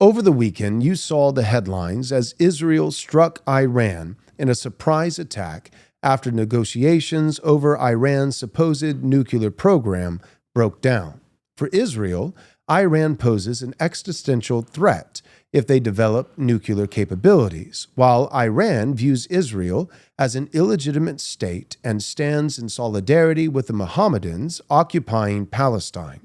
Over the weekend, you saw the headlines as Israel struck Iran in a surprise attack after negotiations over Iran's supposed nuclear program broke down. For Israel, Iran poses an existential threat if they develop nuclear capabilities, while Iran views Israel as an illegitimate state and stands in solidarity with the Mohammedans occupying Palestine.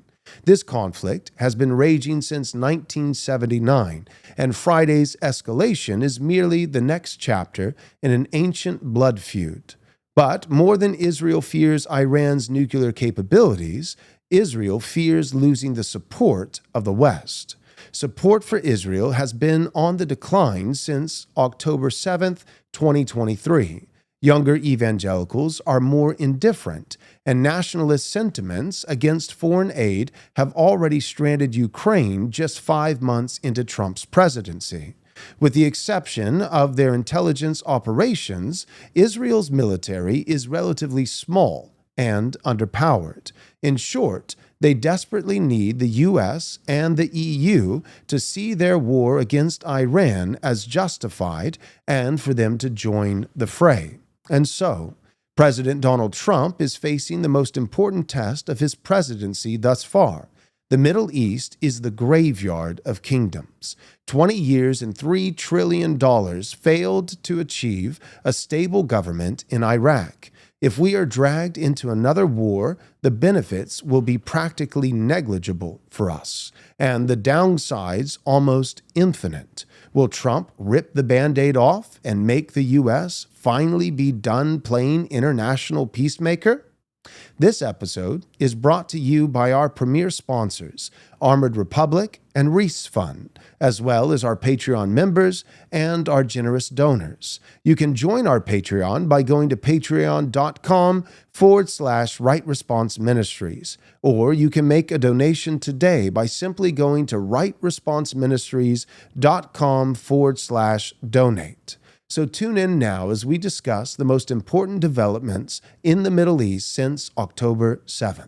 This conflict has been raging since 1979, and Friday's escalation is merely the next chapter in an ancient blood feud. But more than Israel fears Iran's nuclear capabilities, Israel fears losing the support of the West. Support for Israel has been on the decline since October 7th, 2023. Younger evangelicals are more indifferent, and nationalist sentiments against foreign aid have already stranded Ukraine just 5 months into Trump's presidency. With the exception of their intelligence operations, Israel's military is relatively small and underpowered. In short, they desperately need the U.S. and the EU to see their war against Iran as justified and for them to join the fray. And so, President Donald Trump is facing the most important test of his presidency thus far. The Middle East is the graveyard of kingdoms. 20 years and $3 trillion failed to achieve a stable government in Iraq. If we are dragged into another war, the benefits will be practically negligible for us, and the downsides almost infinite. Will Trump rip the Band-Aid off and make the U.S. finally be done playing international peacemaker? This episode is brought to you by our premier sponsors, Armored Republic and Reese Fund, as well as our Patreon members and our generous donors. You can join our Patreon by going to patreon.com/Right Response Ministries, or you can make a donation today by simply going to rightresponseministries.com/donate. So tune in now as we discuss the most important developments in the Middle East since October 7th.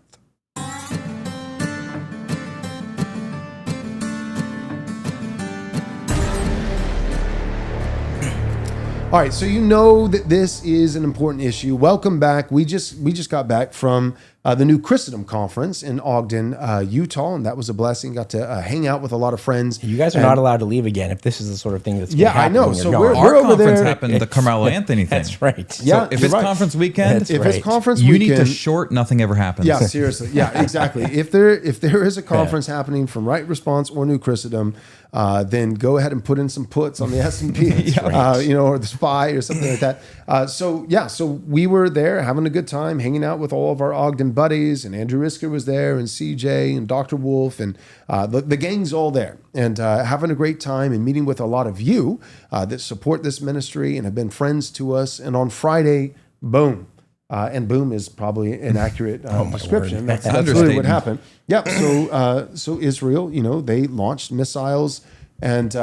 All right, so you know that this is an important issue. Welcome back. We just got back from the new Christendom conference in Ogden, Utah, and that was a blessing. Got to hang out with a lot of friends. You guys are not allowed to leave again if this is the sort of thing that's I know. So we're our over conference there. happened, the Carmelo Anthony thing. That's right. Yeah, So if it's conference weekend, it's conference you weekend, need to short. Nothing ever happens. Yeah, seriously. Yeah, exactly. If there is a conference happening from Right Response or New Christendom, then go ahead and put in some puts on the S&P, or the SPY or something like that. So we were there having a good time, hanging out with all of our Ogden buddies, and Andrew Risker was there, and CJ and Dr. Wolf, and the gang's all there, and having a great time and meeting with a lot of you that support this ministry and have been friends to us. And on Friday, boom. And boom is probably an accurate description. That's really what happened. Yeah. So Israel, they launched missiles, and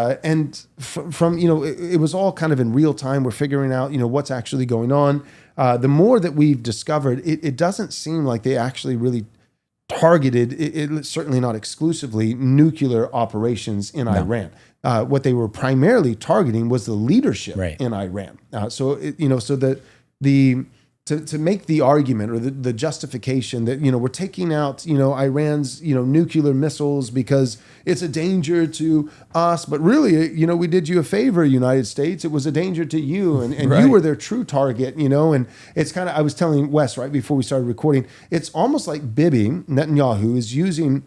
from it was all kind of in real time. We're figuring out what's actually going on. The more that we've discovered, it doesn't seem like they actually really targeted. It certainly not exclusively nuclear operations in Iran. What they were primarily targeting was the leadership in Iran. To make the argument or the justification that, we're taking out, Iran's, nuclear missiles because it's a danger to us. But really, we did you a favor, United States. It was a danger to you. And you were their true target, and it's kind of, I was telling Wes right before we started recording, it's almost like Bibi Netanyahu is using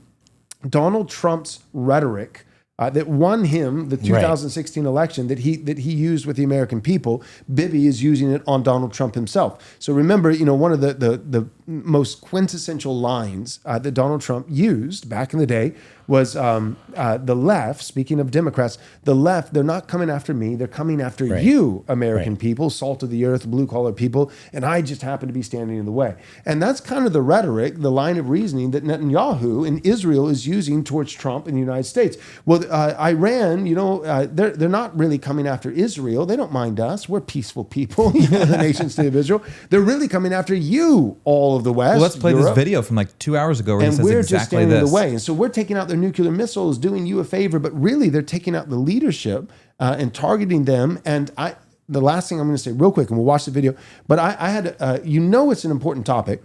Donald Trump's rhetoric that won him the 2016 election that he used with the American people. Bibi is using it on Donald Trump himself. So remember, one of the most quintessential lines that Donald Trump used back in the day was the left, speaking of Democrats, the left, they're not coming after me, they're coming after you, American people, salt of the earth, blue-collar people, and I just happen to be standing in the way. And that's kind of the rhetoric, the line of reasoning that Netanyahu and Israel is using towards Trump in the United States. Well, Iran, they're not really coming after Israel. They don't mind us. We're peaceful people, the nation state of Israel. They're really coming after you, all of the West. Well, let's play Europe. This video from like 2 hours ago where he says we're exactly just standing this. in the way. And so we're taking out their nuclear missiles doing you a favor, but really they're taking out the leadership and targeting them. And the last thing I'm going to say real quick, and we'll watch the video, but I had, it's an important topic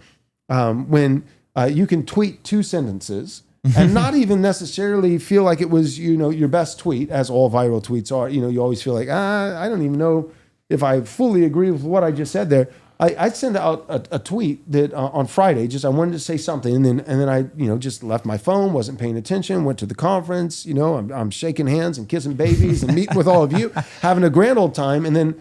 when you can tweet 2 sentences and not even necessarily feel like it was, your best tweet, as all viral tweets are. You always feel like, I don't even know if I fully agree with what I just said there. I sent out a tweet that on Friday, I wanted to say something, and then I just left my phone, wasn't paying attention, went to the conference. I'm shaking hands and kissing babies and meeting with all of you, having a grand old time, and then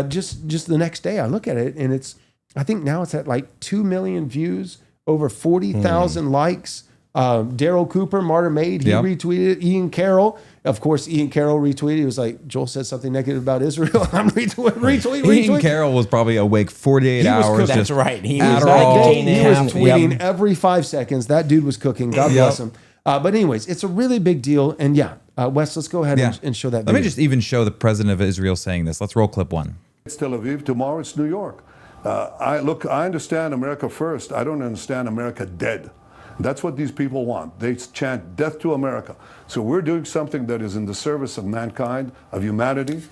just the next day I look at it, and I think now it's at like 2 million views, over 40,000 likes. Daryl Cooper, Martyr Maid, he retweeted it. Ian Carroll, of course, retweeted. He was like, Joel said something negative about Israel. I'm retweet. Ian Carroll was probably awake 48 hours. That's right. He was tweeting every 5 seconds. That dude was cooking. God bless him. But anyways, it's a really big deal. And Wes, let's go ahead and show that video. Let me just even show the president of Israel saying this. Let's roll clip 1. It's Tel Aviv. Tomorrow it's New York. I understand America first. I don't understand America dead. That's what these people want. They chant death to America. So we're doing something that is in the service of mankind, of humanity,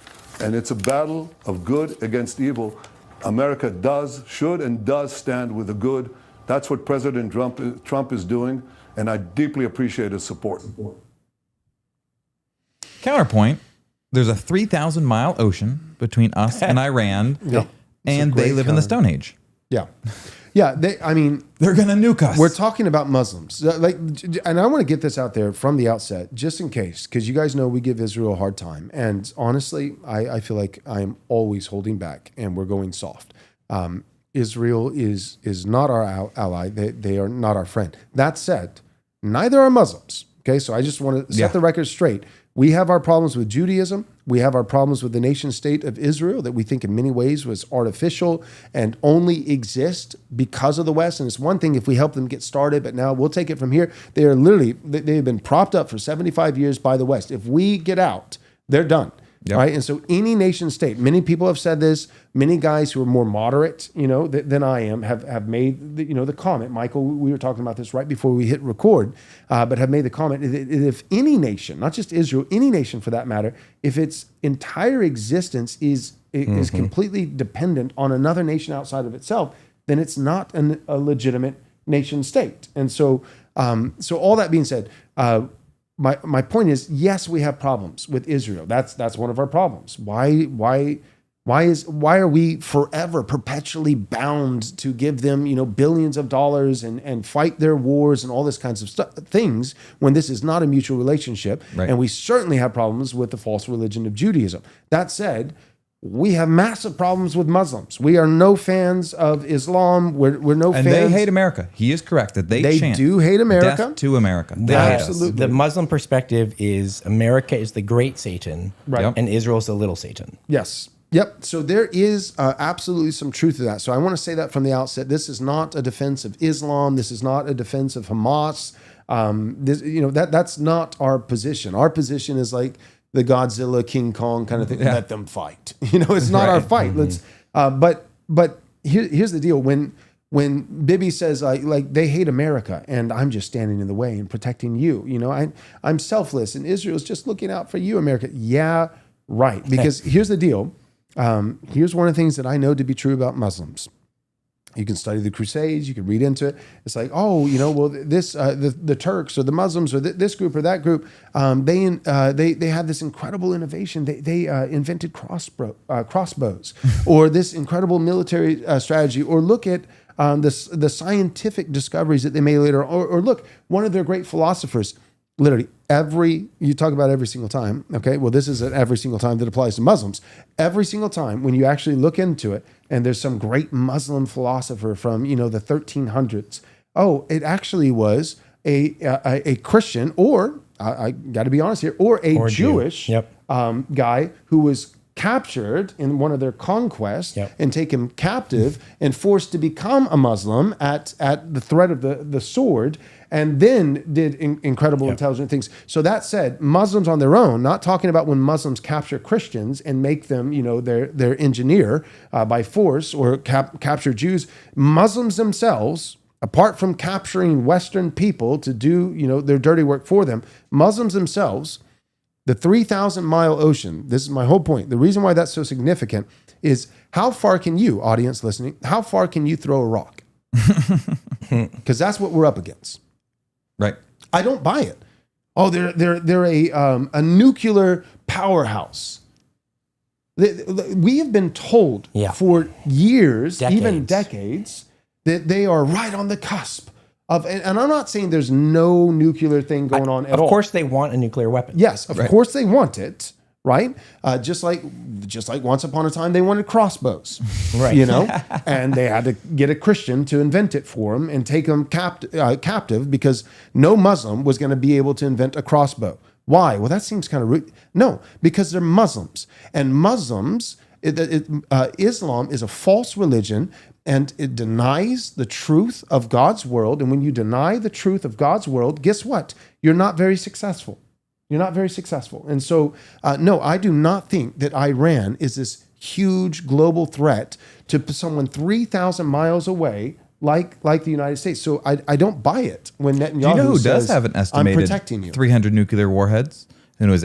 and it's a battle of good against evil. America should and does stand with the good. That's what President Trump is doing, and I deeply appreciate his support. Counterpoint, there's a 3,000-mile ocean between us and Iran, and they live in the Stone Age. Yeah. they're going to nuke us. We're talking about Muslims. And I want to get this out there from the outset, just in case, because you guys know we give Israel a hard time. And honestly, I feel like I'm always holding back, and we're going soft. Israel is not our ally. They are not our friend. That said, neither are Muslims. Okay, so I just want to set the record straight. We have our problems with Judaism. We have our problems with the nation state of Israel that we think in many ways was artificial and only exist because of the West. And it's one thing if we help them get started, but now we'll take it from here. They have been propped up for 75 years by the West. If we get out, they're done. Yep. Right. And so any nation state, many people have said this, many guys who are more moderate, than I am have made the comment. Michael, we were talking about this right before we hit record, but have made the comment that if any nation, not just Israel, any nation for that matter, if its entire existence is completely dependent on another nation outside of itself, then it's not a legitimate nation state. And so all that being said, My point is, yes, we have problems with Israel. That's one of our problems. Why are we forever perpetually bound to give them billions of dollars and fight their wars and all this kinds of things when this is not a mutual relationship? Right. And we certainly have problems with the false religion of Judaism. That said, we have massive problems with Muslims. We are no fans of Islam. We're no fans. And they hate America. He is correct that they chant do hate America. Death to America. They Absolutely. The Muslim perspective is America is the great Satan, right, and Israel is the little Satan. Yes. Yep. So there is absolutely some truth to that. So I want to say that from the outset. This is not a defense of Islam. This is not a defense of Hamas. That's not our position. Our position is like the Godzilla, King Kong kind of thing. Yeah. Let them fight. It's not our fight. Let's. But here's the deal. When Bibi says like they hate America and I'm just standing in the way and protecting you. I'm selfless and Israel's just looking out for you, America. Yeah, right. Because here's the deal. Here's one of the things that I know to be true about Muslims. You can study the Crusades. You can read into it. It's like, the Turks or the Muslims or this group or that group, they had this incredible innovation. They invented crossbows, or this incredible military strategy. Or look at the scientific discoveries that they made later. Or look, one of their great philosophers. Literally you talk about every single time. Okay, well, this is every single time that applies to Muslims. Every single time when you actually look into it, and there's some great Muslim philosopher from the 1300s. Oh, it actually was a Christian, or I got to be honest here, or Jewish guy who was captured in one of their conquests and taken captive and forced to become a Muslim at the threat of the sword, and then did incredible intelligent things. So that said, Muslims on their own, not talking about when Muslims capture Christians and make them their engineer by force, or capture Jews. Muslims themselves apart from capturing Western people to do, their dirty work for them, Muslims themselves, the 3,000-mile ocean, this is my whole point. The reason why that's so significant is how far can you, audience listening, how far can you throw a rock? Because that's what we're up against. Right. I don't buy it. Oh, they're a nuclear powerhouse. We have been told for years, even decades, that they are right on the cusp of, and I'm not saying there's no nuclear thing going on at all. Of course they want a nuclear weapon. Yes, of course they want it, right? Just like once upon a time they wanted crossbows, right? And they had to get a Christian to invent it for them and take them captive because no Muslim was going to be able to invent a crossbow. Why? Well, that seems kind of rude. No, because they're Muslims, and Muslims, Islam is a false religion, and it denies the truth of God's world. And when you deny the truth of God's world, guess what? You're not very successful. You're not very successful. And so, no, I do not think that Iran is this huge global threat to someone 3,000 miles away, like the United States. So I don't buy it when Netanyahu Do you know who says, does have an I'm estimated protecting you. 300 nuclear warheads and was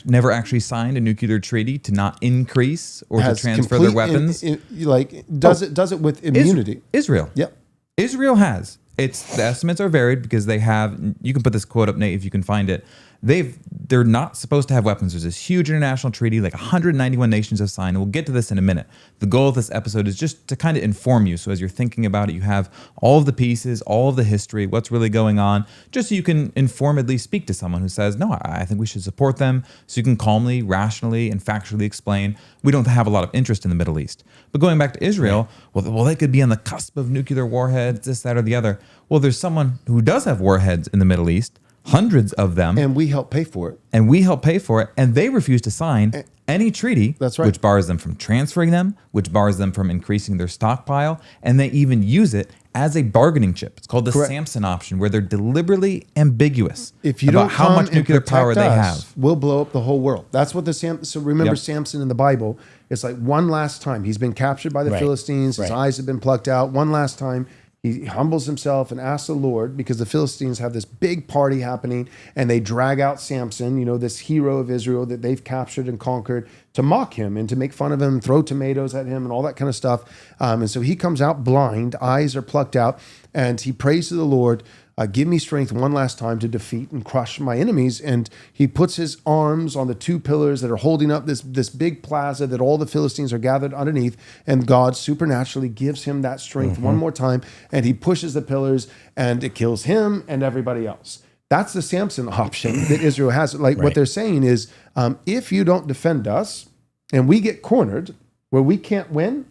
never actually signed a nuclear treaty to not increase or to transfer their weapons? Does it with immunity. Israel. Yep. Israel has. The estimates are varied because they have, you can put this quote up, Nate, if you can find it. They're not supposed to have weapons. There's this huge international treaty, like 191 nations have signed, and we'll get to this in a minute. The goal of this episode is just to kind of inform you. So as you're thinking about it, you have all of the pieces, all of the history, what's really going on, just so you can informedly speak to someone who says, no, I think we should support them. So you can calmly, rationally, and factually explain, we don't have a lot of interest in the Middle East. But going back to Israel, well, they could be on the cusp of nuclear warheads, this, that, or the other. Well, there's someone who does have warheads in the Middle East, hundreds of them. And we help pay for it. And they refuse to sign any treaty, that's right, which bars them from transferring them, which bars them from increasing their stockpile, and they even use it as a bargaining chip. It's called the Samson option, where they're deliberately ambiguous about how much nuclear power they have. We'll blow up the whole world. That's what so remember Samson in the Bible, it's like one last time. He's been captured by the Philistines. His eyes have been plucked out. One last time. He humbles himself and asks the Lord, because the Philistines have this big party happening and they drag out Samson, this hero of Israel that they've captured and conquered, to mock him and to make fun of him, throw tomatoes at him and all that kind of stuff. And so he comes out blind, eyes are plucked out, and he prays to the Lord, give me strength one last time to defeat and crush my enemies. And he puts his arms on the two pillars that are holding up this big plaza that all the Philistines are gathered underneath. And God supernaturally gives him that strength one more time. And he pushes the pillars and it kills him and everybody else. That's the Samson option that Israel has. What they're saying is, if you don't defend us and we get cornered where we can't win,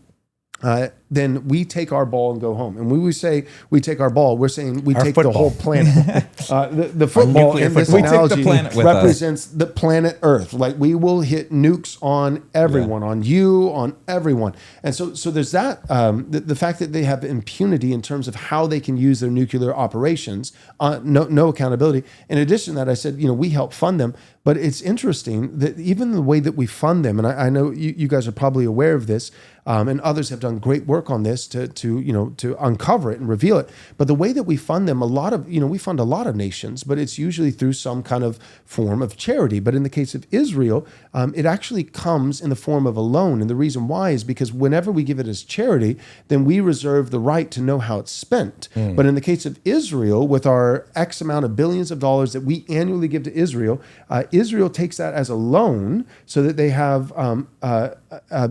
then we take our ball and go home. And when we say we take our ball, we're saying we take the whole planet. The football in this analogy represents the planet Earth. Like, we will hit nukes on everyone, on you, on everyone. And so there's that, the fact that they have impunity in terms of how they can use their nuclear operations, no accountability. In addition to that, I said, we help fund them. But it's interesting that even the way that we fund them, and I know you guys are probably aware of this, and others have done great work on this to uncover it and reveal it. But the way that we fund them, we fund a lot of nations, but it's usually through some kind of form of charity. But in the case of Israel, it actually comes in the form of a loan. And the reason why is because whenever we give it as charity, then we reserve the right to know how it's spent. But in the case of Israel, with our X amount of billions of dollars that we annually give to Israel, Israel takes that as a loan so that they have,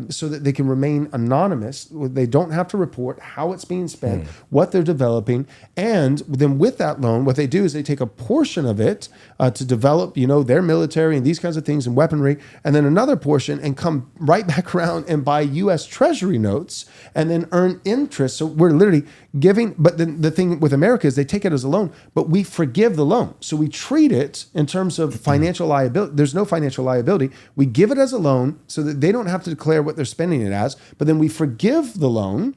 so that they can remain anonymous. They don't have to report how it's being spent, what they're developing. And then with that loan, what they do is they take a portion of it to develop, their military and these kinds of things and weaponry, and then another portion and come right back around and buy U.S. Treasury notes and then earn interest. So we're literally giving, but then the thing with America is they take it as a loan, but we forgive the loan. So we treat it in terms of financial liability. There's no financial liability. We give it as a loan so that they don't have to declare what they're spending it as, but then we forgive the loan.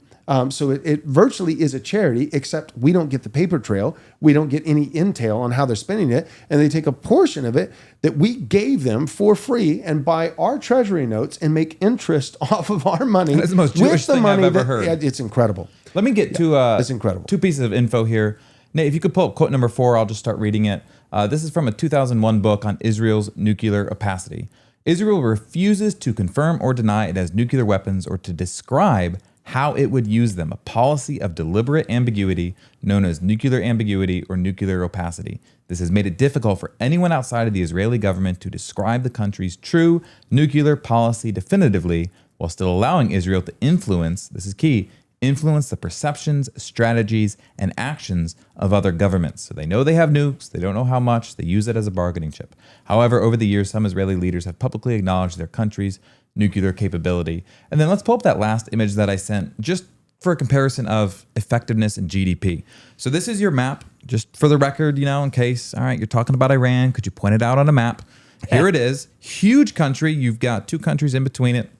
So it virtually is a charity, except we don't get the paper trail. We don't get any intel on how they're spending it. And they take a portion of it that we gave them for free and buy our treasury notes and make interest off of our money. That's the most Jewish thing I've ever heard. It's incredible. Let me get to it's incredible. 2 pieces of info here. Nate, if you could pull up quote number 4, I'll just start reading it. This is from a 2001 book on Israel's nuclear opacity. Israel refuses to confirm or deny it has nuclear weapons or to describe how it would use them, a policy of deliberate ambiguity known as nuclear ambiguity or nuclear opacity. This has made it difficult for anyone outside of the Israeli government to describe the country's true nuclear policy definitively while still allowing Israel to influence, this is key, influence the perceptions, strategies, and actions of other governments. So they know they have nukes, they don't know how much, they use it as a bargaining chip. However, over the years, some Israeli leaders have publicly acknowledged their country's nuclear capability. And then let's pull up that last image that I sent just for a comparison of effectiveness and GDP. So this is your map, just for the record, in case, all right, you're talking about Iran, could you point it out on a map? Here it is, huge country. You've got 2 countries in between it.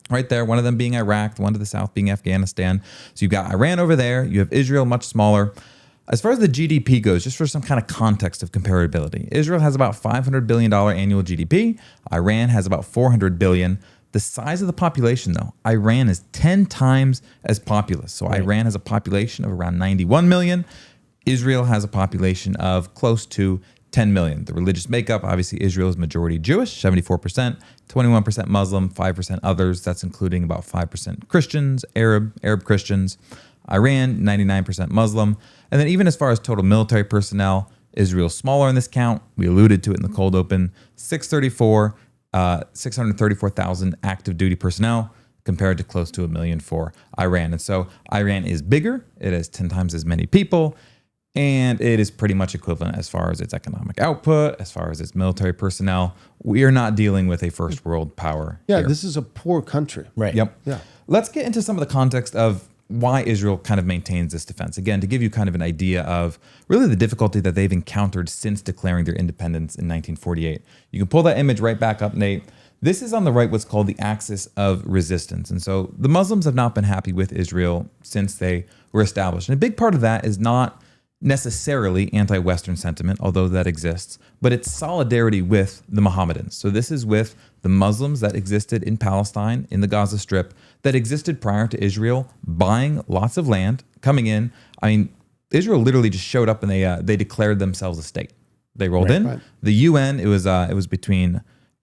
Right there, one of them being Iraq, the one to the south being Afghanistan. So you've got Iran over there. You have Israel, much smaller. As far as the GDP goes, just for some kind of context of comparability, Israel has about $500 billion annual GDP. Iran has about $400 billion. The size of the population, though, Iran is 10 times as populous. So Iran has a population of around 91 million. Israel has a population of close to 10 million. The religious makeup, obviously, Israel is majority Jewish, 74%, 21% Muslim, 5% others. That's including about 5% Christians, Arab Christians. Iran, 99% Muslim. And then even as far as total military personnel, Israel's smaller in this count. We alluded to it in the cold open. 634,000 active duty personnel compared to close to 1 million for Iran. And so Iran is bigger. It has 10 times as many people. And it is pretty much equivalent as far as its economic output, as far as its military personnel. We are not dealing with a first world power. Yeah, here. this is a poor country. Right. Yep. Yeah. Let's get into some of the context of why Israel kind of maintains this defense. Again, to give you kind of an idea of really the difficulty that they've encountered since declaring their independence in 1948. You can pull that image right back up, Nate. This is on the right, what's called the axis of resistance. And so the Muslims have not been happy with Israel since they were established. And a big part of that is not necessarily anti-Western sentiment, although that exists, but it's solidarity with the Mohammedans. So this is with the Muslims that existed in Palestine, in the Gaza Strip, that existed prior to Israel buying lots of land, coming in. I mean, Israel literally just showed up and they declared themselves a state. They rolled in. Right. The UN, it was between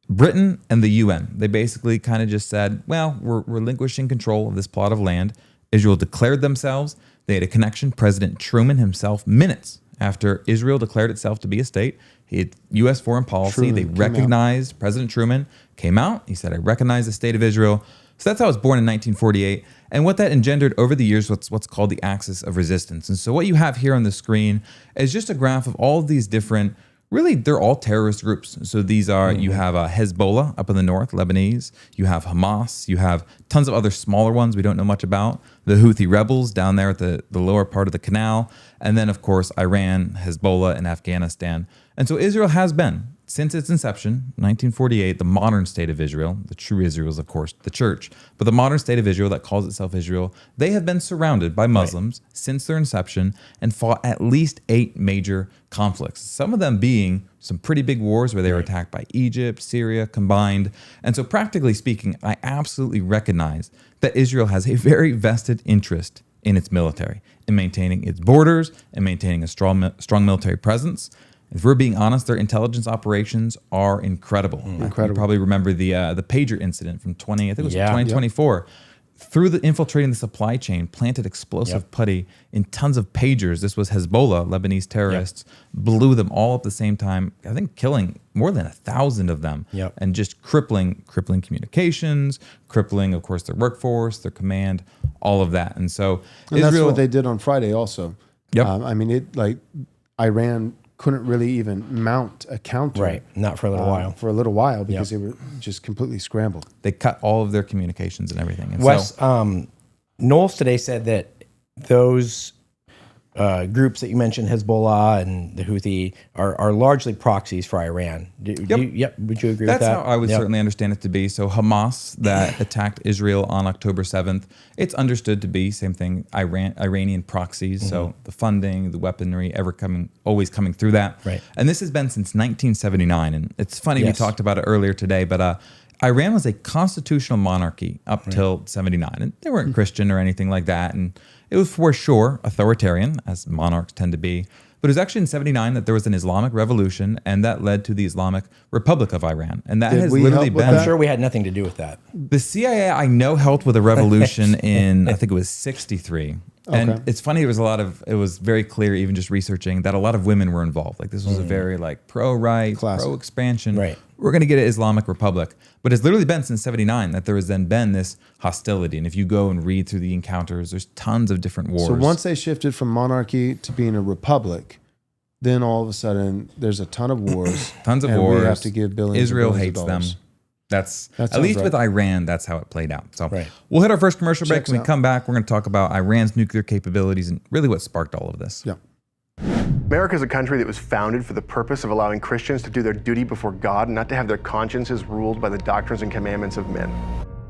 Britain and the UN. They basically kind of just said, well, we're relinquishing control of this plot of land. Israel declared themselves. They had a connection. President Truman himself, minutes after Israel declared itself to be a state, he had U.S. foreign policy. They recognized, President Truman came out. He said, I recognize the state of Israel. So that's how it was born in 1948. And what that engendered over the years, what's called the axis of resistance. And so what you have here on the screen is just a graph of all of these different, really, they're all terrorist groups. So these are, you have Hezbollah up in the north, Lebanese. You have Hamas. You have tons of other smaller ones we don't know much about. The Houthi rebels down there at the lower part of the canal. And then, of course, Iran, Hezbollah, and Afghanistan. And so Israel has been, since its inception, 1948, the modern state of Israel. The true Israel is, of course, the church. But the modern state of Israel that calls itself Israel, they have been surrounded by Muslims since their inception and fought at least 8 major conflicts. Some of them being some pretty big wars where they were attacked by Egypt, Syria combined. And so practically speaking, I absolutely recognize that Israel has a very vested interest in its military, in maintaining its borders, and maintaining a strong military presence. If we're being honest, their intelligence operations are incredible. Incredible. You probably remember the pager incident from 2024. Through the infiltrating the supply chain, planted explosive putty in tons of pagers. This was Hezbollah, Lebanese terrorists, blew them all at the same time, I think killing more than 1,000 of them, and just crippling communications, crippling, of course, their workforce, their command, all of that. And so Israel, that's what they did on Friday also. I mean, Iran couldn't really even mount a counter. Right, not for a little while. For a little while because they were just completely scrambled. They cut all of their communications and everything. And Wes, Knowles today said that those groups that you mentioned, Hezbollah and the Houthi, are largely proxies for Iran. Would you agree with that? That's how I would certainly understand it to be. So Hamas that attacked Israel on October 7th, it's understood to be, same thing, Iranian proxies. So the funding, the weaponry, always coming through that. Right. And this has been since 1979. And it's funny, we talked about it earlier today, but Iran was a constitutional monarchy up till 79. And they weren't Christian or anything like that. And It was for sure authoritarian, as monarchs tend to be. But it was actually in 79 that there was an Islamic revolution, and that led to the Islamic Republic of Iran. And that Did has we literally help with been... I'm sure we had nothing to do with that. The CIA, I know, helped with a revolution in, I think it was 63. And Okay. it's funny, it was very clear, even just researching, that a lot of women were involved. Like this was a very like pro-right, Classic. pro-expansion. Right. We're going to get an Islamic Republic. But it's literally been since 79 that there has then been this hostility. And if you go and read through the encounters, there's tons of different wars. So once they shifted from monarchy to being a republic, then all of a sudden there's a ton of wars. Tons of and wars. We have to give billions. Israel of hates them. dollars. That's That at sounds least right. with Iran, that's how it played out. So Right. we'll hit our first commercial break. Checks When we out. come back, we're going to talk about Iran's nuclear capabilities and really what sparked all of this. Yeah. America is a country that was founded for the purpose of allowing Christians to do their duty before God and not to have their consciences ruled by the doctrines and commandments of men.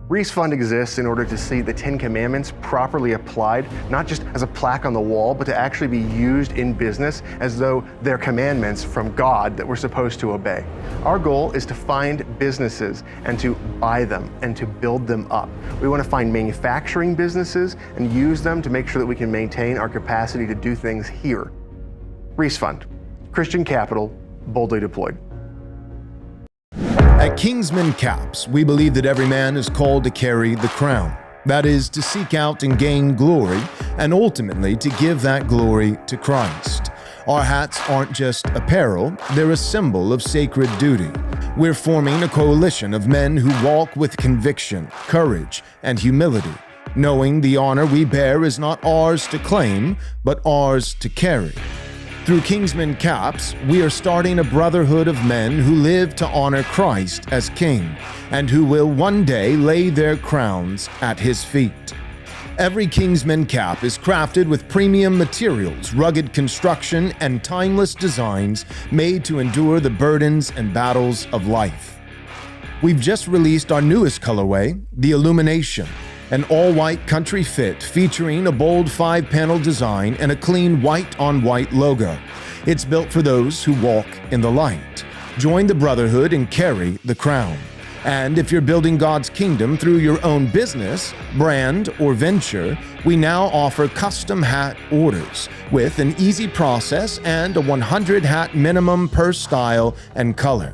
Reese Fund exists in order to see the 10 Commandments properly applied, not just as a plaque on the wall, but to actually be used in business as though they're commandments from God that we're supposed to obey. Our goal is to find businesses and to buy them and to build them up. We want to find manufacturing businesses and use them to make sure that we can maintain our capacity to do things here. Reese Fund, Christian capital, boldly deployed. At Kingsman Caps, we believe that every man is called to carry the crown. That is, to seek out and gain glory, and ultimately to give that glory to Christ. Our hats aren't just apparel, they're a symbol of sacred duty. We're forming a coalition of men who walk with conviction, courage, and humility, knowing the honor we bear is not ours to claim, but ours to carry. Through Kingsman Caps, we are starting a brotherhood of men who live to honor Christ as King, and who will one day lay their crowns at his feet. Every Kingsman Cap is crafted with premium materials, rugged construction, and timeless designs made to endure the burdens and battles of life. We've just released our newest colorway, the Illumination, an all-white country fit featuring a bold 5-panel design and a clean white-on-white logo. It's built for those who walk in the light. Join the brotherhood and carry the crown. And if you're building God's kingdom through your own business, brand, or venture, we now offer custom hat orders with an easy process and a 100 hat minimum per style and color.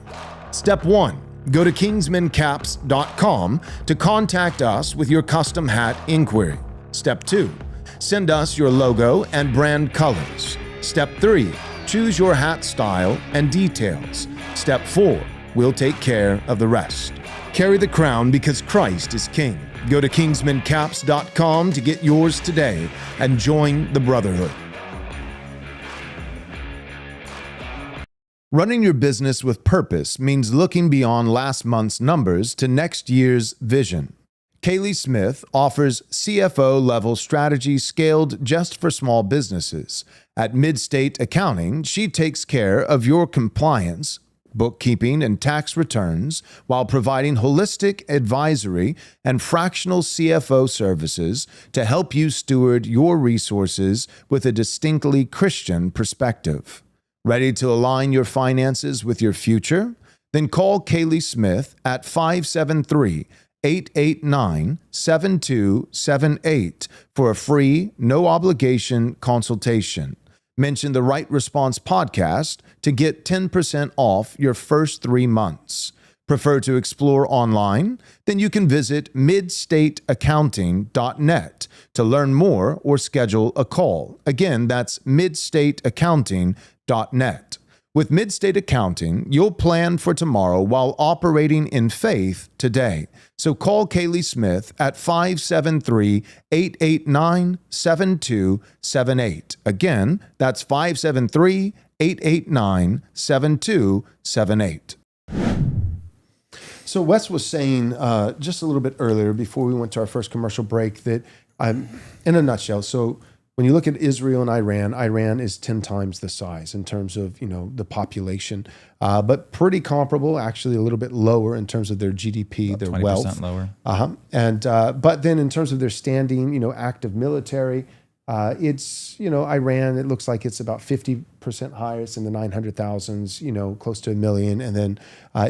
Step 1. Go to kingsmancaps.com to contact us with your custom hat inquiry. Step 2. Send us your logo and brand colors. Step 3. Choose your hat style and details. Step 4. We'll take care of the rest. Carry the crown because Christ is King. Go to kingsmancaps.com to get yours today and join the brotherhood. Running your business with purpose means looking beyond last month's numbers to next year's vision. Kaylee Smith offers CFO-level strategy scaled just for small businesses. At Midstate Accounting, she takes care of your compliance, bookkeeping, and tax returns while providing holistic advisory and fractional CFO services to help you steward your resources with a distinctly Christian perspective. Ready to align your finances with your future? Then call Kaylee Smith at 573-889-7278 for a free, no-obligation consultation. Mention the Right Response podcast to get 10% off your first 3 months. Prefer to explore online? Then you can visit midstateaccounting.net to learn more or schedule a call. Again, that's midstateaccounting.net. With Midstate Accounting, you'll plan for tomorrow while operating in faith today. So call Kaylee Smith at 573-889-7278. Again, that's 573-889-7278. So Wes was saying just a little bit earlier before we went to our first commercial break that in a nutshell, so when you look at Israel and Iran is 10 times the size in terms of, the population, but pretty comparable, actually a little bit lower in terms of their GDP, About their 20% wealth. lower. And but then in terms of their standing, active military, It's, Iran, it looks like it's about 50% higher. It's in the 900,000s, close to 1 million. And then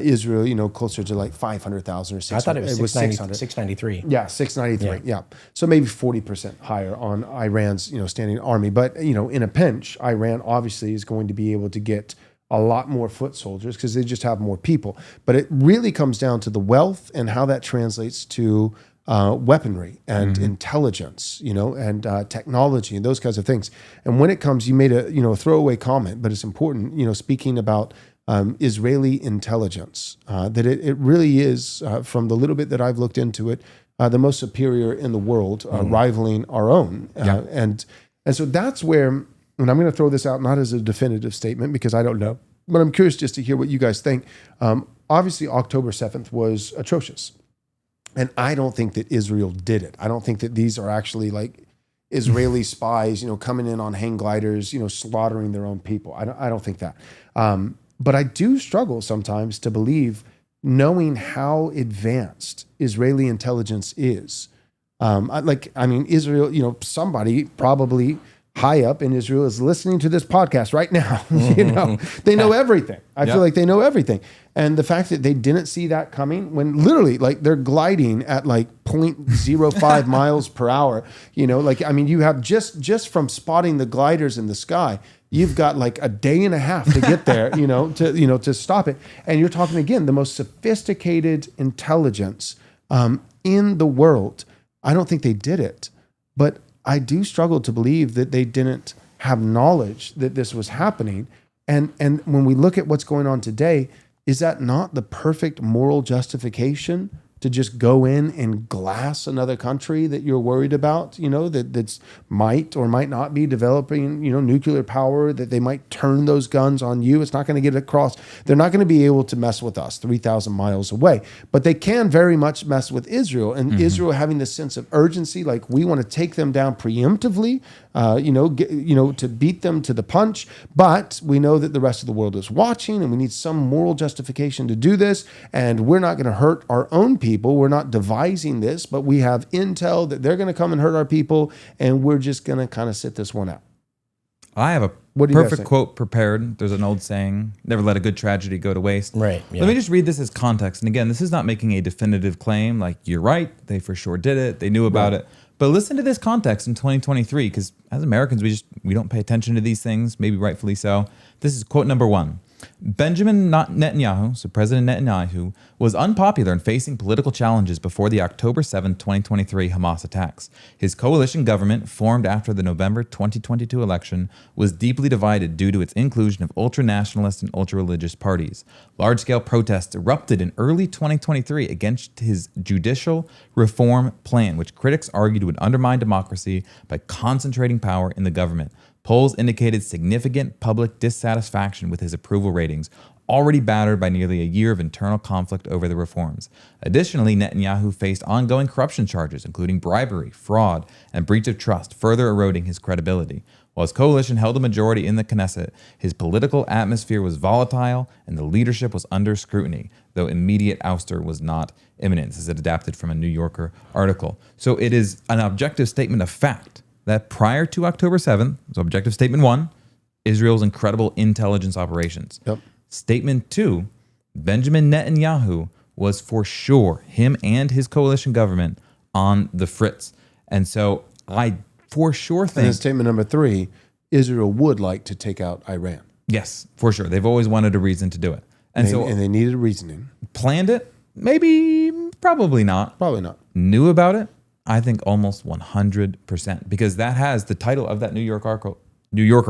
Israel, closer to like 500,000 or 600. I thought it was 600. 693. Yeah, 693. Yeah. So maybe 40% higher on Iran's, standing army. But, in a pinch, Iran obviously is going to be able to get a lot more foot soldiers because they just have more people. But it really comes down to the wealth and how that translates to weaponry and intelligence, and technology and those kinds of things. And when it comes, you made a throwaway comment, but it's important, speaking about Israeli intelligence, that it really is, from the little bit that I've looked into it, the most superior in the world, rivaling our own. And so that's where, and I'm going to throw this out not as a definitive statement because I don't know, but I'm curious just to hear what you guys think. Obviously, October 7th was atrocious. And I don't think that Israel did it. I don't think that these are actually like Israeli spies, coming in on hang gliders, slaughtering their own people. I don't think that. But I do struggle sometimes to believe, knowing how advanced Israeli intelligence is. Israel, somebody probably high up in Israel is listening to this podcast right now. They know everything. I feel like they know everything. And the fact that they didn't see that coming when literally like they're gliding at like 0.05 miles per hour, you have just from spotting the gliders in the sky, you've got like a day and a half to get there, to stop it. And you're talking again, the most sophisticated intelligence in the world. I don't think they did it, but I do struggle to believe that they didn't have knowledge that this was happening. And when we look at what's going on today, is that not the perfect moral justification to just go in and glass another country that you're worried about, that's might or might not be developing, nuclear power, that they might turn those guns on you? It's not going to get across. They're not going to be able to mess with us 3,000 miles away, but they can very much mess with Israel, and Israel having this sense of urgency, like we want to take them down preemptively, to beat them to the punch, but we know that the rest of the world is watching and we need some moral justification to do this, and we're not going to hurt our own people. We're not devising this, but we have intel that they're going to come and hurt our people, and we're just going to kind of sit this one out. I have a perfect quote prepared. There's an old saying, never let a good tragedy go to waste. Right. Yeah. Let me just read this as context. And again, this is not making a definitive claim, like you're right, they for sure did it, they knew about it. But listen to this context in 2023, because as Americans, we don't pay attention to these things, maybe rightfully so. This is quote number 1. Benjamin Netanyahu, so President Netanyahu, was unpopular and facing political challenges before the October 7, 2023 Hamas attacks. His coalition government, formed after the November 2022 election, was deeply divided due to its inclusion of ultra-nationalist and ultra-religious parties. Large-scale protests erupted in early 2023 against his judicial reform plan, which critics argued would undermine democracy by concentrating power in the government. Polls indicated significant public dissatisfaction with his approval ratings, already battered by nearly a year of internal conflict over the reforms. Additionally, Netanyahu faced ongoing corruption charges, including bribery, fraud, and breach of trust, further eroding his credibility. While his coalition held a majority in the Knesset, his political atmosphere was volatile and the leadership was under scrutiny, though immediate ouster was not imminent. This is adapted from a New Yorker article. So it is an objective statement of fact that prior to October 7th, so objective statement 1, Israel's incredible intelligence operations. Yep. Statement 2, Benjamin Netanyahu was for sure, him and his coalition government, on the fritz. And so I for sure think... And then statement number 3, Israel would like to take out Iran. Yes, for sure. They've always wanted a reason to do it. And they needed reasoning. Planned it? Maybe, probably not. Probably not. Knew about it? I think almost 100%, because that has the title of that New Yorker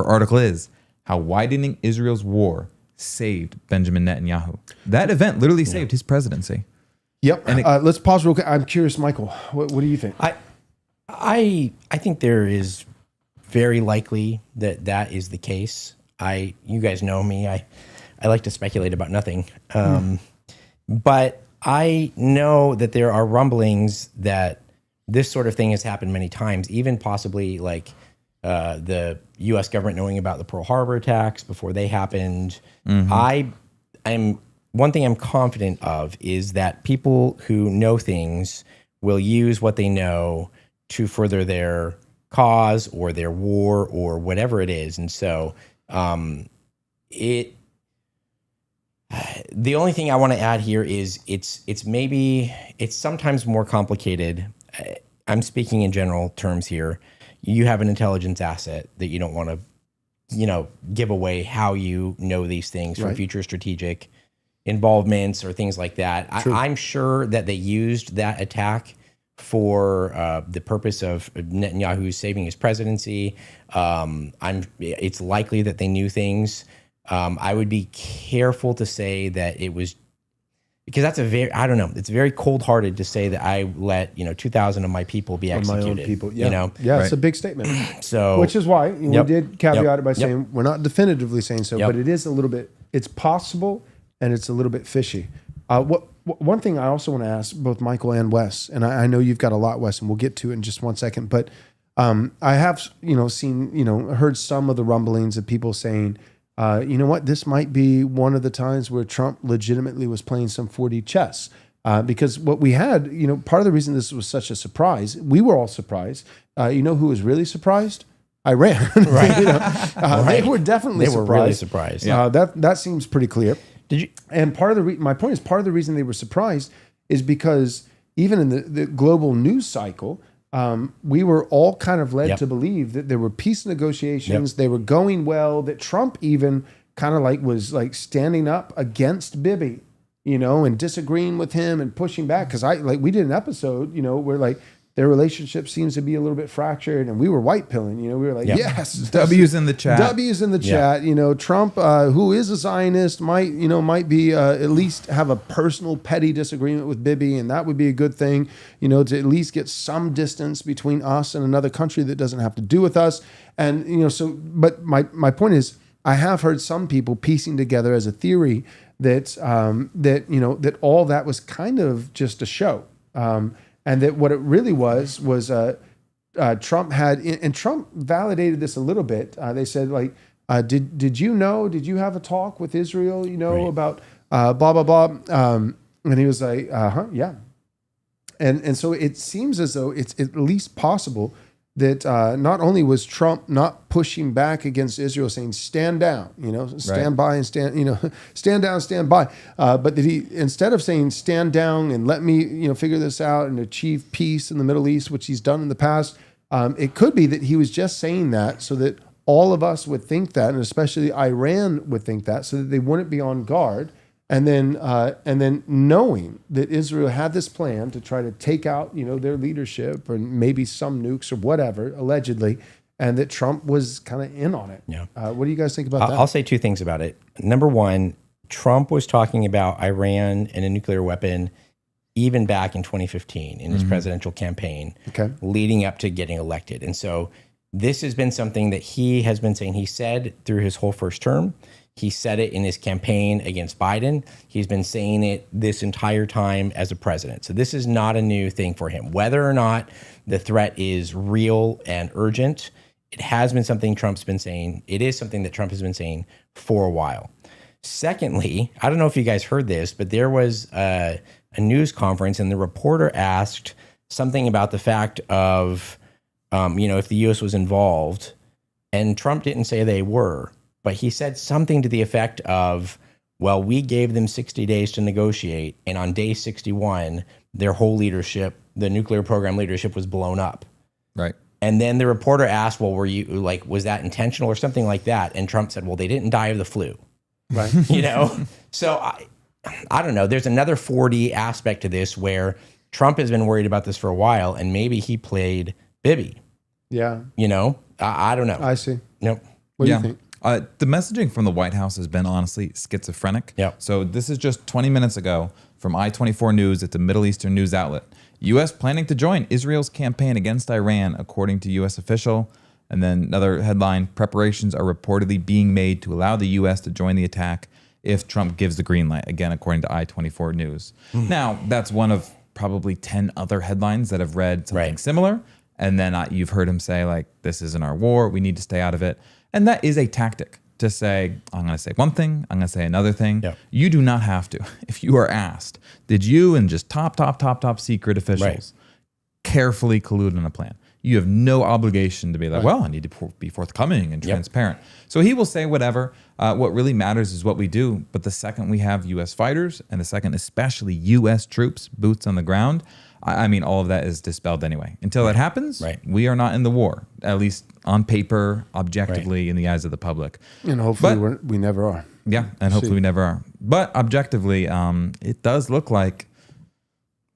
article is How Widening Israel's War Saved Benjamin Netanyahu. That event literally saved his presidency. Yep. And let's pause real quick. I'm curious, Michael, what do you think? I think there is very likely that is the case. You guys know me. I like to speculate about nothing. But I know that there are rumblings that this sort of thing has happened many times, even possibly like the U.S. government knowing about the Pearl Harbor attacks before they happened. One thing I'm confident of is that people who know things will use what they know to further their cause or their war or whatever it is. And so the only thing I want to add here is it's sometimes more complicated. I'm speaking in general terms here. You have an intelligence asset that you don't want to, give away how you know these things for future strategic involvements or things like that. I'm sure that they used that attack for the purpose of Netanyahu saving his presidency. It's likely that they knew things. I would be careful to say that it was, because that's it's very cold-hearted to say that I let 2,000 of my people be executed. My own people, it's a big statement. So, which is why we did caveat it by saying we're not definitively saying so, but it is a little bit. It's possible, and it's a little bit fishy. One thing I also want to ask both Michael and Wes, and I know you've got a lot, Wes, and we'll get to it in just one second, but I have seen heard some of the rumblings of people saying, you know what, this might be one of the times where Trump legitimately was playing some 4D chess. Because what we had, part of the reason this was such a surprise, we were all surprised. Who was really surprised? Iran. Right. They were definitely surprised. They were really surprised. That seems pretty clear. Did you? And part of my point is part of the reason they were surprised is because even in the global news cycle, we were all kind of led to believe that there were peace negotiations, they were going well, that Trump even kind of was standing up against Bibi, and disagreeing with him and pushing back. Because we did an episode, where their relationship seems to be a little bit fractured, and we were white pilling, we were yes, W's in the chat. W's in the chat. Trump, who is a Zionist, might be at least have a personal petty disagreement with Bibi, and that would be a good thing, to at least get some distance between us and another country that doesn't have to do with us. And but my point is, I have heard some people piecing together as a theory that that all that was kind of just a show. And that what it really was Trump had, and Trump validated this a little bit. They said, did you have a talk with Israel, about blah, blah, blah. And he was like, yeah. And so it seems as though it's at least possible that not only was Trump not pushing back against Israel, saying stand down, stand by and stand down, stand by, but that he, instead of saying stand down and let me figure this out and achieve peace in the Middle East, which he's done in the past, it could be that he was just saying that so that all of us would think that, and especially Iran would think that, so that they wouldn't be on guard. And then knowing that Israel had this plan to try to take out, their leadership or maybe some nukes or whatever, allegedly, and that Trump was kind of in on it. Yeah. What do you guys think about that? I'll say two things about it. Number one, Trump was talking about Iran and a nuclear weapon even back in 2015 in his presidential campaign, leading up to getting elected. And so this has been something that he has been saying. He said through his whole first term. He said it in his campaign against Biden. He's been saying it this entire time as a president. So this is not a new thing for him. Whether or not the threat is real and urgent, it has been something Trump's been saying. It is something that Trump has been saying for a while. Secondly, I don't know if you guys heard this, but there was a news conference and the reporter asked something about the fact of, if the U.S. was involved, and Trump didn't say they were. But he said something to the effect of, well, we gave them 60 days to negotiate, and on day 61, their whole leadership, the nuclear program leadership, was blown up. Right. And then the reporter asked, well, was that intentional or something like that? And Trump said, well, they didn't die of the flu. Right. So I don't know. There's another 4D aspect to this where Trump has been worried about this for a while, and maybe he played Bibi. Yeah. I don't know. I see. Nope. What do you think? The messaging from the White House has been honestly schizophrenic. Yeah. So this is just 20 minutes ago from I-24 News. It's a Middle Eastern news outlet. U.S. planning to join Israel's campaign against Iran, according to U.S. official. And then another headline, preparations are reportedly being made to allow the U.S. to join the attack if Trump gives the green light, again, according to I-24 News. Now, that's one of probably 10 other headlines that have read something similar. And then you've heard him say, this isn't our war. We need to stay out of it. And that is a tactic to say, I'm going to say one thing, I'm going to say another thing. Yep. You do not have to. If you are asked, did you and just top secret officials carefully collude on a plan? You have no obligation to be like, well, I need to be forthcoming and transparent. So he will say whatever. What really matters is what we do. But the second we have U.S. fighters, and the second especially U.S. troops, boots on the ground, I mean, all of that is dispelled anyway. Until that happens, we are not in the war, at least on paper, objectively, in the eyes of the public. And hopefully we never are. Yeah, and hopefully we never are. But objectively, it does look like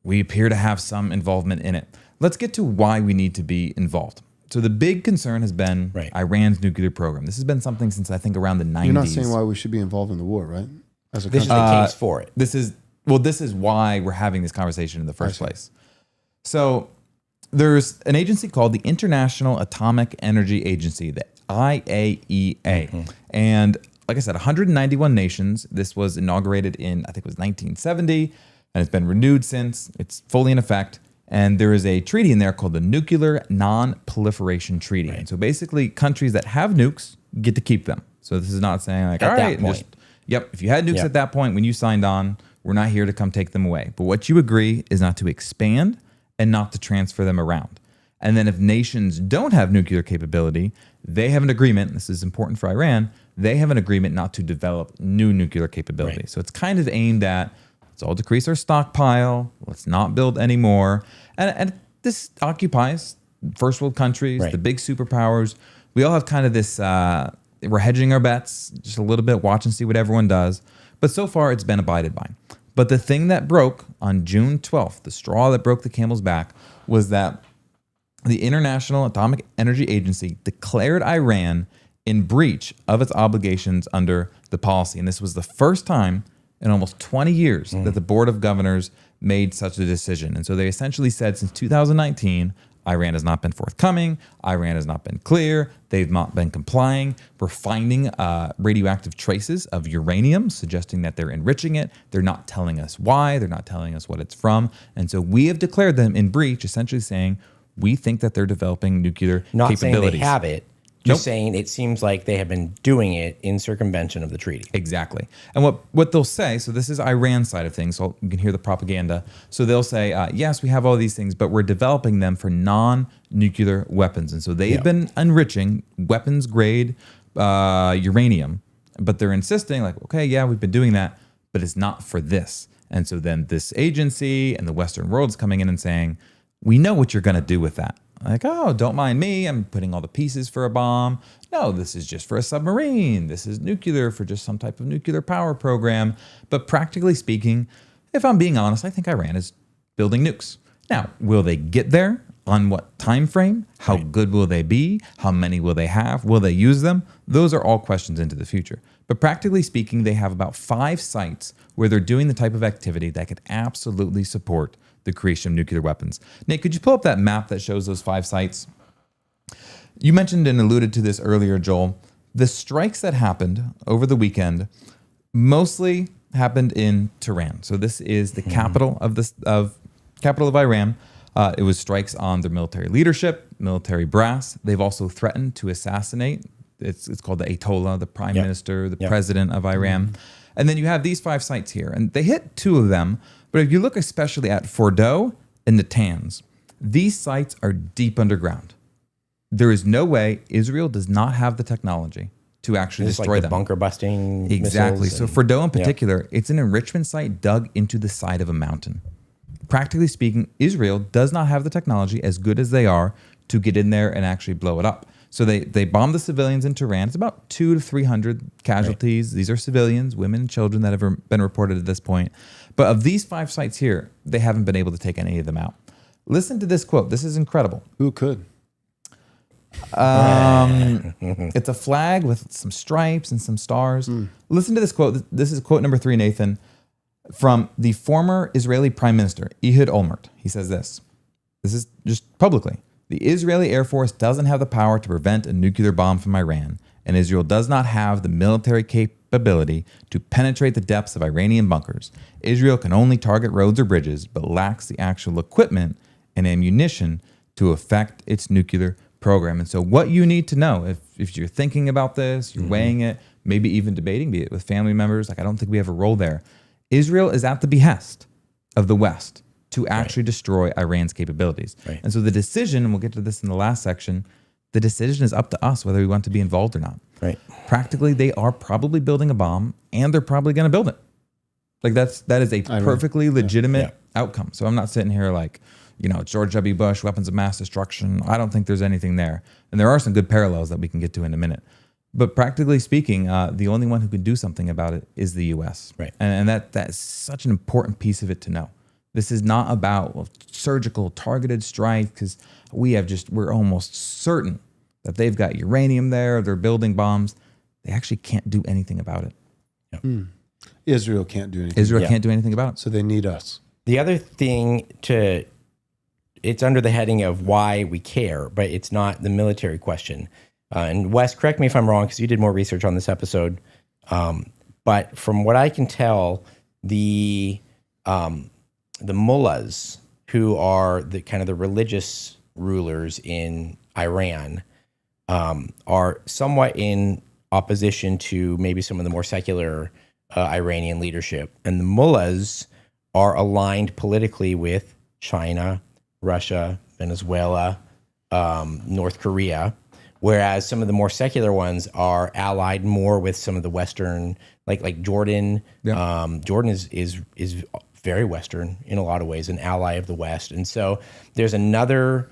we appear to have some involvement in it. Let's get to why we need to be involved. So the big concern has been Iran's nuclear program. This has been something since I think around the 90s. You're not saying why we should be involved in the war, right? As a This is the case for it. This is why we're having this conversation in the first place. So there's an agency called the International Atomic Energy Agency, the IAEA. And like I said, 191 nations. This was inaugurated in, I think it was 1970, and it's been renewed since. It's fully in effect. And there is a treaty in there called the Nuclear Non-Proliferation Treaty. And so basically, countries that have nukes get to keep them. So this is not saying like, all right, if you had nukes at that point when you signed on, we're not here to come take them away. But what you agree is not to expand and not to transfer them around. And then if nations don't have nuclear capability, they have an agreement, this is important for Iran, they have an agreement not to develop new nuclear capability. So it's kind of aimed at, let's all decrease our stockpile, let's not build anymore. And this occupies first world countries, the big superpowers. We all have kind of this, we're hedging our bets just a little bit, watch and see what everyone does. But so far it's been abided by. But the thing that broke on June 12th, the straw that broke the camel's back, was that the International Atomic Energy Agency declared Iran in breach of its obligations under the policy. And this was the first time in almost 20 years that the Board of Governors made such a decision. And so they essentially said since 2019, Iran has not been forthcoming. Iran has not been clear. They've not been complying. We're finding radioactive traces of uranium, suggesting that they're enriching it. They're not telling us why. They're not telling us what it's from. And so we have declared them in breach, essentially saying we think that they're developing nuclear capabilities. Not saying they have it. Just saying it seems like they have been doing it in circumvention of the treaty. Exactly. And what they'll say, so this is Iran's side of things, so you can hear the propaganda. So they'll say, yes, we have all these things, but we're developing them for non-nuclear weapons. And so they've been enriching weapons-grade uranium, but they're insisting like, okay, yeah, we've been doing that, but it's not for this. And so then this agency and the Western world's coming in and saying, we know what you're going to do with that. Like, oh, don't mind me. I'm putting all the pieces for a bomb. No, this is just for a submarine. This is nuclear for just some type of nuclear power program. But practically speaking, if I'm being honest, I think Iran is building nukes. Now, will they get there? On what time frame? How good will they be? How many will they have? Will they use them? Those are all questions into the future. But practically speaking, they have about 5 sites where they're doing the type of activity that could absolutely support the creation of nuclear weapons. Nate, could you pull up that map that shows those 5 sites? You mentioned and alluded to this earlier, Joel. The strikes that happened over the weekend mostly happened in Tehran. So this is the capital of Iran. It was strikes on their military leadership, military brass. They've also threatened to assassinate. It's called the Ayatollah, the prime minister, the president of Iran. And then you have these 5 sites here, and they hit 2 of them. But if you look especially at Fordow and Natanz, these sites are deep underground. There is no way Israel does not have the technology to actually destroy them. Bunker busting. Exactly. So Fordow in particular, it's an enrichment site dug into the side of a mountain. Practically speaking, Israel does not have the technology, as good as they are, to get in there and actually blow it up. So they bombed the civilians in Tehran. It's about 200 to 300 casualties. These are civilians, women and children that have been reported at this point. But of these 5 sites here, they haven't been able to take any of them out. Listen to this quote. This is incredible. Who could? It's a flag with some stripes and some stars. Listen to this quote. This is quote number 3, Nathan, from the former Israeli Prime Minister, Ehud Olmert. He says this. This is just publicly. The Israeli Air Force doesn't have the power to prevent a nuclear bomb from Iran, and Israel does not have the military capability to penetrate the depths of Iranian bunkers. Israel can only target roads or bridges, but lacks the actual equipment and ammunition to affect its nuclear program. And so what you need to know, if you're thinking about this, you're weighing it, maybe even debating, be it with family members, like I don't think we have a role there. Israel is at the behest of the West to actually destroy Iran's capabilities. Right. And so the decision, and we'll get to this in the last section, the decision is up to us whether we want to be involved or not. Right. Practically, they are probably building a bomb, and they're probably going to build it. Like that is a perfectly legitimate outcome. So I'm not sitting here like, George W. Bush, weapons of mass destruction. I don't think there's anything there. And there are some good parallels that we can get to in a minute. But practically speaking, the only one who can do something about it is the U.S. Right. And that's such an important piece of it to know. This is not about surgical targeted strike, because we're almost certain that they've got uranium there, they're building bombs. They actually can't do anything about it. Yep. Israel can't do anything. Israel can't do anything about it. So they need us. The other thing it's under the heading of why we care, but it's not the military question. And Wes, correct me if I'm wrong, because you did more research on this episode. But from what I can tell, the mullahs, who are the kind of the religious rulers in Iran, are somewhat in opposition to maybe some of the more secular Iranian leadership. And the mullahs are aligned politically with China, Russia, Venezuela, North Korea, whereas some of the more secular ones are allied more with some of the Western, like Jordan. Yeah. Jordan is very Western in a lot of ways, an ally of the West. And so there's another,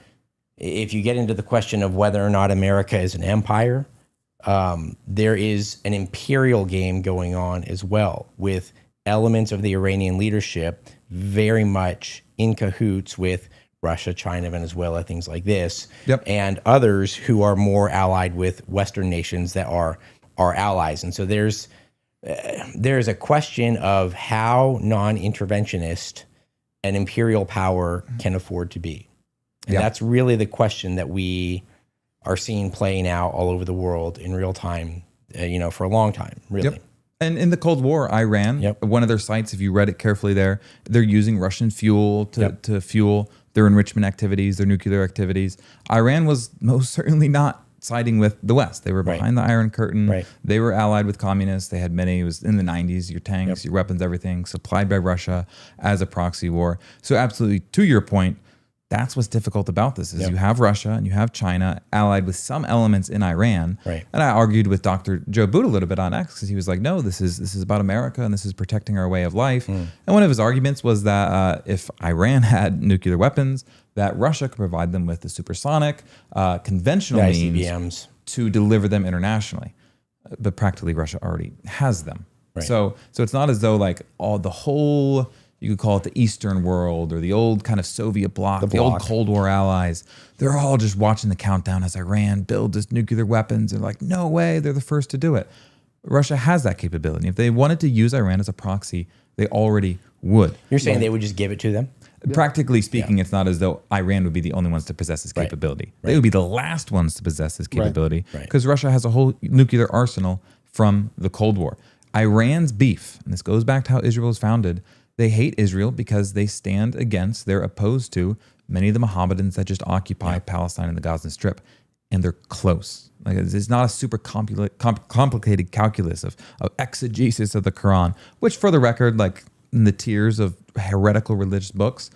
if you get into the question of whether or not America is an empire, there is an imperial game going on as well, with elements of the Iranian leadership very much in cahoots with Russia, China, Venezuela, things like this, and others who are more allied with Western nations that are allies. And so there's a question of how non-interventionist an imperial power can afford to be. And that's really the question that we are seeing playing out all over the world in real time, for a long time, really. Yep. And in the Cold War, Iran, one of their sites, if you read it carefully there, they're using Russian fuel to fuel their enrichment activities, their nuclear activities. Iran was most certainly not siding with the West. They were behind the Iron Curtain. Right. They were allied with communists. They had many, it was in the 90s, your tanks, your weapons, everything supplied by Russia as a proxy war. So absolutely, to your point, that's what's difficult about this is you have Russia and you have China allied with some elements in Iran. Right. And I argued with Dr. Joe Boot a little bit on X because he was like, no, this is about America and this is protecting our way of life. And one of his arguments was that if Iran had nuclear weapons, that Russia could provide them with the supersonic, conventional means to deliver them internationally. But practically Russia already has them. Right. So it's not as though like the whole... You could call it the Eastern world or the old kind of Soviet bloc, the old Cold War allies. They're all just watching the countdown as Iran builds its nuclear weapons. They're like, no way, they're the first to do it. Russia has that capability. If they wanted to use Iran as a proxy, they already would. You're saying they would just give it to them? Practically speaking, it's not as though Iran would be the only ones to possess this capability. They would be the last ones to possess this capability because Russia has a whole nuclear arsenal from the Cold War. Iran's beef, and this goes back to how Israel was founded, they hate Israel because they stand against, they're opposed to many of the Mohammedans that just occupy Palestine and the Gaza Strip. And they're close. Like it's not a super complicated calculus of exegesis of the Quran, which for the record, like in the tiers of heretical religious books,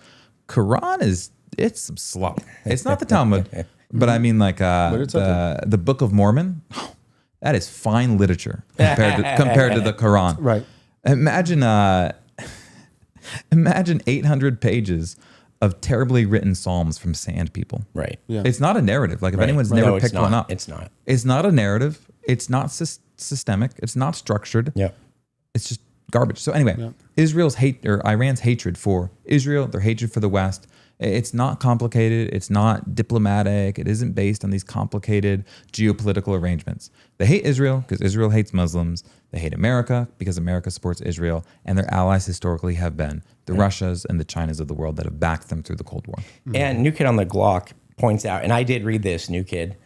Quran it's some slop. It's not the Talmud, but I mean like the Book of Mormon, that is fine literature compared to the Quran. Right. Imagine 800 pages of terribly written psalms from sand people. Right. Yeah. It's not a narrative. Like if anyone's never picked one up. It's not. It's not a narrative. It's not systemic. It's not structured. Yeah. It's just garbage. So anyway, Iran's hatred for Israel, their hatred for the West, it's not complicated. It's not diplomatic. It isn't based on these complicated geopolitical arrangements. They hate Israel because Israel hates Muslims. They hate America because America supports Israel. And their allies historically have been the Russias and the Chinas of the world that have backed them through the Cold War. And New Kid on the Glock points out, and I did read this, New Kid,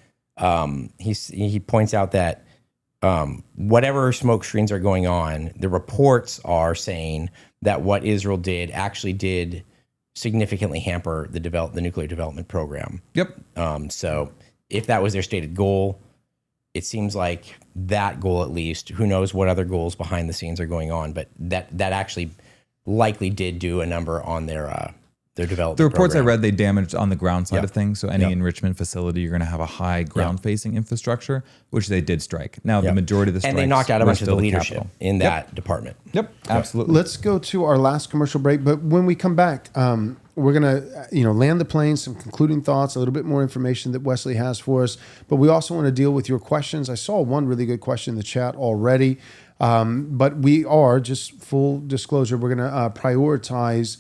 he points out that whatever smoke screens are going on, the reports are saying that what Israel did actually did significantly hamper the nuclear development program. Yep. So if that was their stated goal, it seems like that goal, at least, who knows what other goals behind the scenes are going on, but that actually likely did do a number on their their development. The reports program. I read, they damaged on the ground side Yep. of things. So any Yep. enrichment facility, you're going to have a high ground-facing infrastructure, which they did strike. Now, the Yep. majority of the strikes and they knocked out a were bunch of the still at leadership Capitol. in that department. Yep, absolutely. Let's go to our last commercial break. But when we come back, we're going to land the plane, some concluding thoughts, a little bit more information that Wesley has for us. But we also want to deal with your questions. I saw one really good question in the chat already. But we are, just full disclosure, we're going to prioritize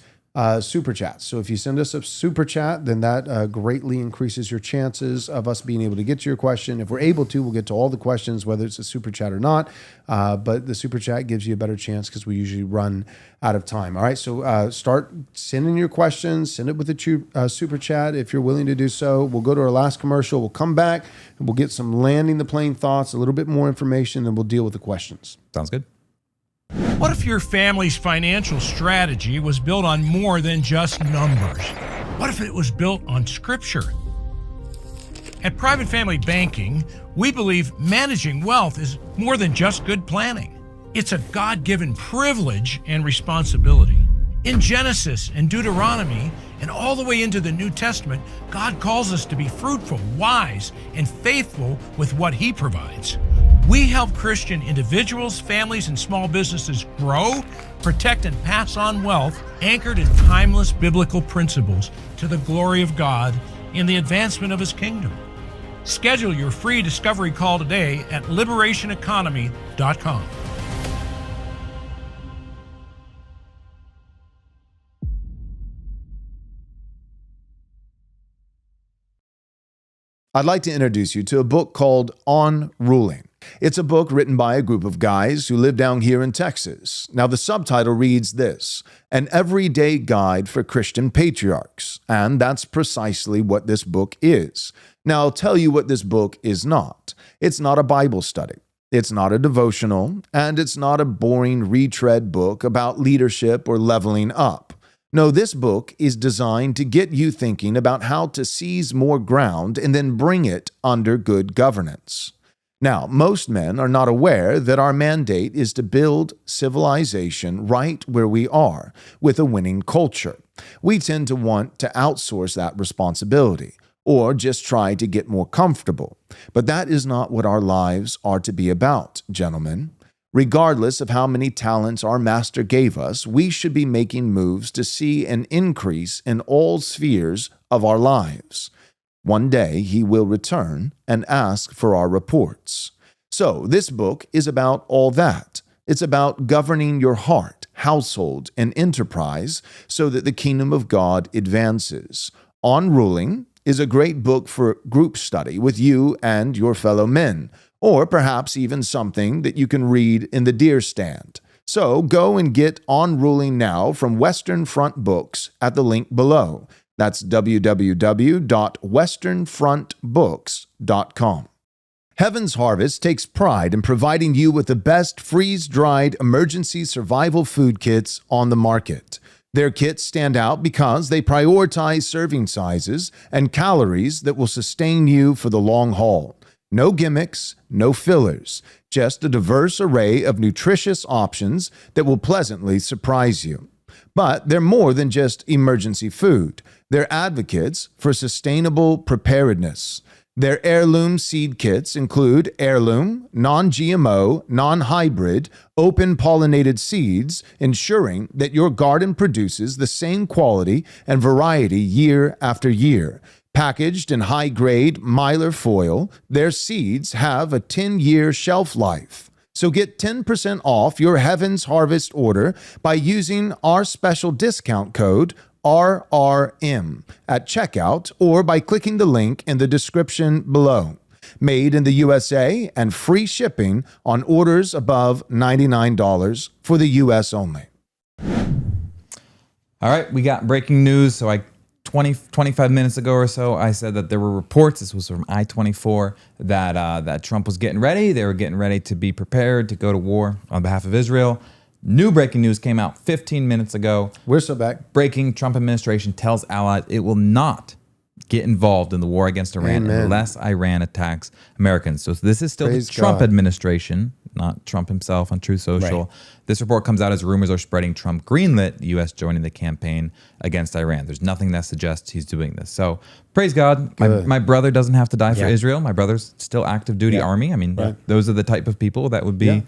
super chats. So if you send us a super chat, then that greatly increases your chances of us being able to get to your question. If we're able to, we'll get to all the questions, whether it's a super chat or not. But the super chat gives you a better chance because we usually run out of time. All right, so start sending your questions. Send it with a super chat if you're willing to do so. We'll go to our last commercial. We'll come back and we'll get some landing the plane thoughts, a little bit more information, and we'll deal with the questions. Sounds good. What if your family's financial strategy was built on more than just numbers? What if it was built on scripture? At Private Family Banking, we believe managing wealth is more than just good planning. It's a God-given privilege and responsibility. In Genesis and Deuteronomy, and all the way into the New Testament, God calls us to be fruitful, wise, and faithful with what He provides. We help Christian individuals, families, and small businesses grow, protect, and pass on wealth anchored in timeless biblical principles to the glory of God in the advancement of His kingdom. Schedule your free discovery call today at liberationeconomy.com. I'd like to introduce you to a book called On Ruling. It's a book written by a group of guys who live down here in Texas. Now, the subtitle reads this: An Everyday Guide for Christian Patriarchs. And that's precisely what this book is. Now, I'll tell you what this book is not. It's not a Bible study. It's not a devotional. And it's not a boring retread book about leadership or leveling up. No, this book is designed to get you thinking about how to seize more ground and then bring it under good governance. Now, most men are not aware that our mandate is to build civilization right where we are, with a winning culture. We tend to want to outsource that responsibility, or just try to get more comfortable. But that is not what our lives are to be about, gentlemen. Regardless of how many talents our master gave us, we should be making moves to see an increase in all spheres of our lives. One day he will return and ask for our reports. So this book is about all that. It's about governing your heart, household, and enterprise so that the kingdom of God advances. On Ruling is a great book for group study with you and your fellow men, or perhaps even something that you can read in the deer stand. So go and get On Ruling now from Western Front Books at the link below. That's www.westernfrontbooks.com. Heaven's Harvest takes pride in providing you with the best freeze-dried emergency survival food kits on the market. Their kits stand out because they prioritize serving sizes and calories that will sustain you for the long haul. No gimmicks, no fillers, just a diverse array of nutritious options that will pleasantly surprise you. But they're more than just emergency food. They're advocates for sustainable preparedness. Their heirloom seed kits include heirloom, non-GMO, non-hybrid, open-pollinated seeds, ensuring that your garden produces the same quality and variety year after year. Packaged in high-grade mylar foil, their seeds have a 10-year shelf life. So get 10% off your Heaven's Harvest order by using our special discount code RRM at checkout or by clicking the link in the description below. Made in the USA and free shipping on orders above $99 for the US only. All right, we got breaking news. So 25 minutes ago or so, I said that there were reports, this was from I-24, that Trump was getting ready. They were getting ready to be prepared to go to war on behalf of Israel. New breaking news came out 15 minutes ago. We're so back. Breaking: Trump administration tells allies it will not get involved in the war against Iran Amen. unless Iran attacks Americans. So this is still Praise the Trump God. administration. not Trump himself on Truth Social. Right. This report comes out as rumors are spreading Trump greenlit the U.S. joining the campaign against Iran. There's nothing that suggests he's doing this. So praise God. My brother doesn't have to die for Israel. My brother's still active duty army. I mean, those are the type of people that would be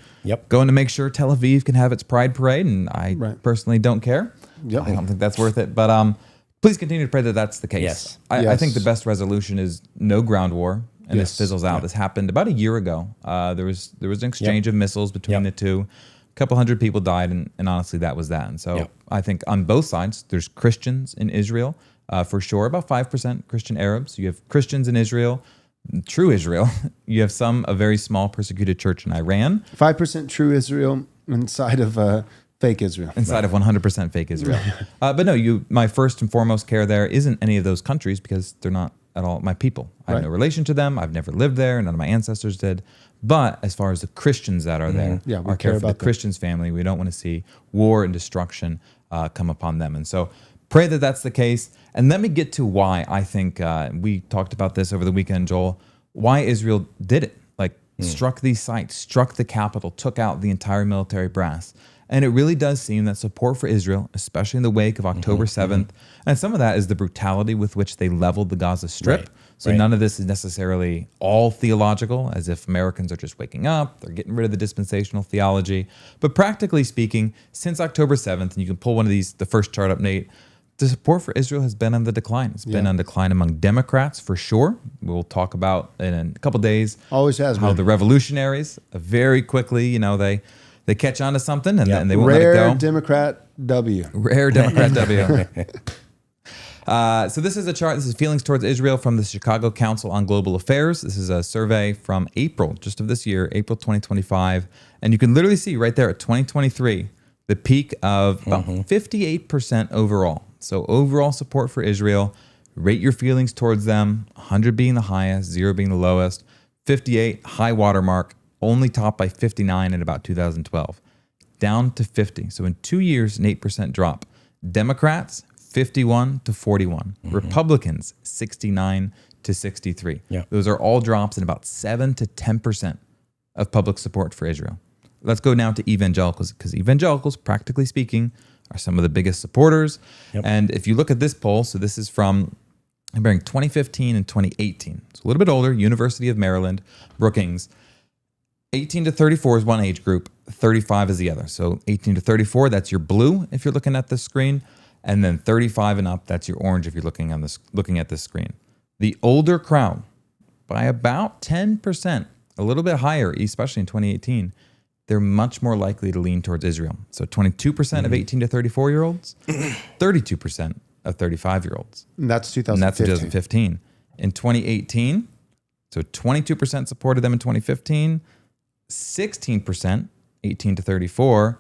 going to make sure Tel Aviv can have its pride parade. And I personally don't care. I don't think that's worth it. But please continue to pray that that's the case. Yes. I think the best resolution is no ground war. And this fizzles out. This happened about a year ago. There was an exchange of missiles between the two. A couple hundred people died, and honestly, that was that. And so I think on both sides, there's Christians in Israel, for sure, about 5% Christian Arabs. You have Christians in Israel, true Israel. You have a very small persecuted church in Iran. 5% true Israel inside of fake Israel. Inside of 100% fake Israel. But no, my first and foremost care there isn't any of those countries because they're not at all my people. I have no relation to them. I've never lived there. None of my ancestors did. But as far as the Christians that are there, our care for the Christians' family, we don't want to see war and destruction come upon them. And so pray that that's the case. And let me get to why I think we talked about this over the weekend, Joel, why Israel did it. Like struck these sites, struck the capital, took out the entire military brass. And it really does seem that support for Israel, especially in the wake of October 7th, and some of that is the brutality with which they leveled the Gaza Strip. So none of this is necessarily all theological, as if Americans are just waking up, they're getting rid of the dispensational theology. But practically speaking, since October 7th, and you can pull one of these, the first chart up, Nate, the support for Israel has been on the decline. It's been on decline among Democrats, for sure. We'll talk about in a couple days. Always has how been. the revolutionaries very quickly, they catch on to something and then they won't let it go. Rare Democrat W. Rare Democrat W. So this is a chart. This is feelings towards Israel from the Chicago Council on Global Affairs. This is a survey from April, just of this year, April 2025. And you can literally see right there at 2023, the peak of about 58% overall. So overall support for Israel, rate your feelings towards them, 100 being the highest, 0 being the lowest, 58, high watermark, only topped by 59 in about 2012, down to 50. So in 2 years, an 8% drop. Democrats, 51 to 41. Republicans, 69 to 63. Those are all drops in about 7 to 10% of public support for Israel. Let's go now to evangelicals, because evangelicals, practically speaking, are some of the biggest supporters. And if you look at this poll, so this is from comparing 2015 and 2018. It's a little bit older, University of Maryland, Brookings. 18 to 34 is one age group, 35 is the other. So 18 to 34, that's your blue if you're looking at this screen. And then 35 and up, that's your orange if you're looking at this screen. The older crowd, by about 10%, a little bit higher, especially in 2018, they're much more likely to lean towards Israel. So 22% of 18 to 34-year-olds, 32% of 35-year-olds. And that's 2015. And that's 2015. In 2018, so 22% supported them in 2015, 16%, 18 to 34,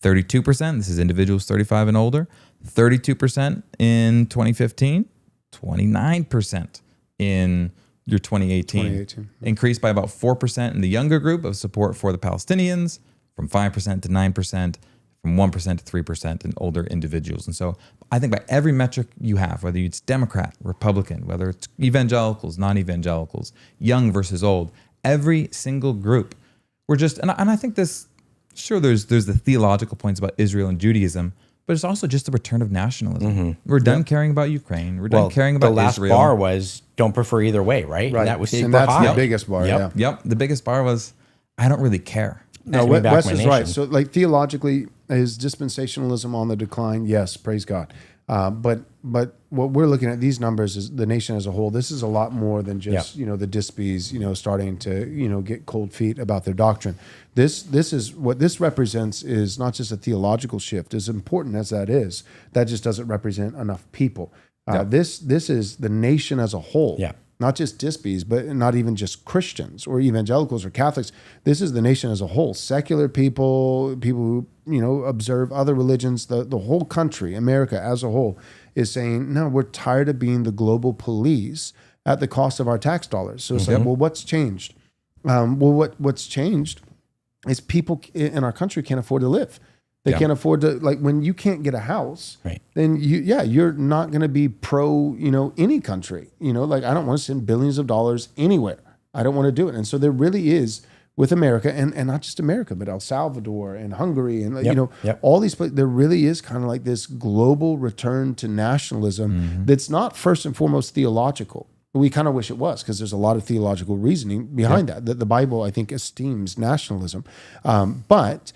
32%, this is individuals 35 and older, 32% in 2015, 29% in your 2018. Increased by about 4% in the younger group of support for the Palestinians, from 5% to 9%, from 1% to 3% in older individuals. And so I think by every metric you have, whether it's Democrat, Republican, whether it's evangelicals, non-evangelicals, young versus old, every single group, we're just, and I think this, sure, there's the theological points about Israel and Judaism, but it's also just the return of nationalism. We're done caring about Ukraine. We're done caring about Israel. The last bar was don't prefer either way, right? And that was super that's high. the biggest bar, The biggest bar was, I don't really care. No, Wes is right. So like theologically, is dispensationalism on the decline? Yes, praise God. But what we're looking at, these numbers, is the nation as a whole. This is a lot more than just the Dispies starting to get cold feet about their doctrine. This is what this represents is not just a theological shift, as important as that is. That just doesn't represent enough people. This is the nation as a whole. Not just Dispies, but not even just Christians or evangelicals or Catholics. This is the nation as a whole. Secular people who observe other religions, the whole country, America as a whole, is saying, no, we're tired of being the global police at the cost of our tax dollars. So it's like, well, what's changed? What's changed is people in our country can't afford to live. They can't afford to, like, when you can't get a house, then you're not going to be pro, any country, like, I don't want to send billions of dollars anywhere. I don't want to do it. And so there really is, with America, and not just America, but El Salvador and Hungary and Yep. all these places. There really is kind of like this global return to nationalism that's not first and foremost theological. We kind of wish it was, because there's a lot of theological reasoning behind that the Bible, I think, esteems nationalism. But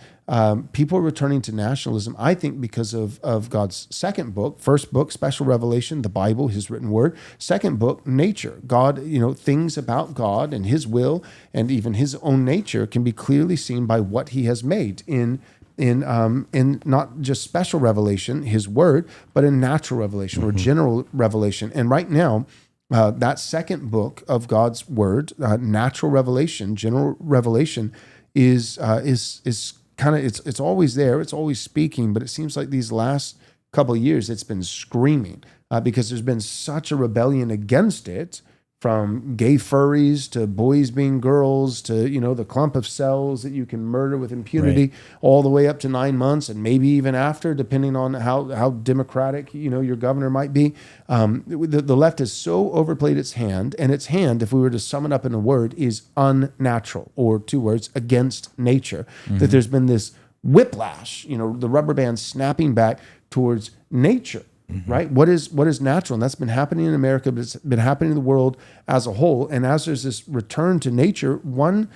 people are returning to nationalism, I think, because of God's second book. First book, special revelation, the Bible, his written word. Second book, nature. God, things about God and his will and even his own nature can be clearly seen by what he has made in not just special revelation, his word, but in natural revelation or general revelation. And right now, that second book of God's word, natural revelation, general revelation, is kind of it's always there, it's always speaking, but it seems like these last couple of years it's been screaming because there's been such a rebellion against it, from gay furries to boys being girls to the clump of cells that you can murder with impunity, all the way up to 9 months and maybe even after, depending on how democratic your governor might be. The left has so overplayed its hand, and its hand, if we were to sum it up in a word, is unnatural, or 2 words, against nature. That there's been this whiplash, the rubber band snapping back towards nature. Right? What is natural? And that's been happening in America, but it's been happening in the world as a whole. And as there's this return to nature, one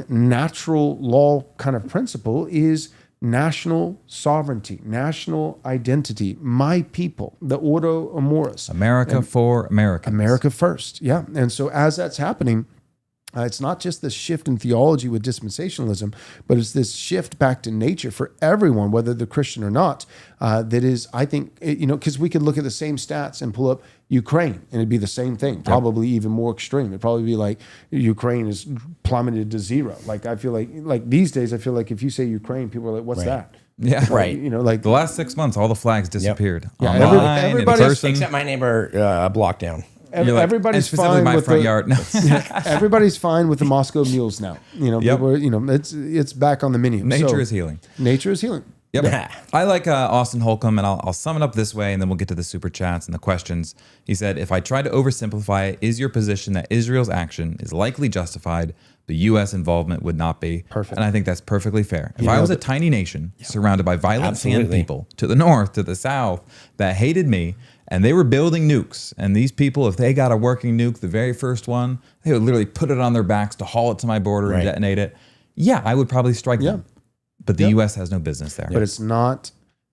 natural law kind of principle is national sovereignty, national identity, my people, the ordo amoris. America for Americans. America first. Yeah. And so as that's happening, it's not just this shift in theology with dispensationalism, but it's this shift back to nature for everyone, whether they're Christian or not. That is, I think, because we could look at the same stats and pull up Ukraine, and it'd be the same thing, probably even more extreme. It'd probably be like Ukraine is plummeted to zero. Like I feel like these days, I feel like if you say Ukraine, people are like, "What's that?" Yeah, Right. Like the last 6 months, all the flags disappeared. Yeah, Online, everybody- in person. Except my neighbor a block down. You're like, everybody's and specifically fine my with front the, yard. everybody's fine with the Moscow mules now. People are, it's back on the menu. Nature is healing. Nature is healing. Yep. I like Austin Holcomb, and I'll sum it up this way, and then we'll get to the super chats and the questions. He said, if I try to oversimplify it, is your position that Israel's action is likely justified, but U.S. involvement would not be? Perfect. And I think that's perfectly fair. If I was a tiny nation surrounded by violent sand Absolutely. people to the north, to the south, that hated me, and they were building nukes, and these people, if they got a working nuke, the very first one, they would literally put it on their backs to haul it to my border and detonate it. Yeah, I would probably strike them. But the U.S. has no business there. But it's not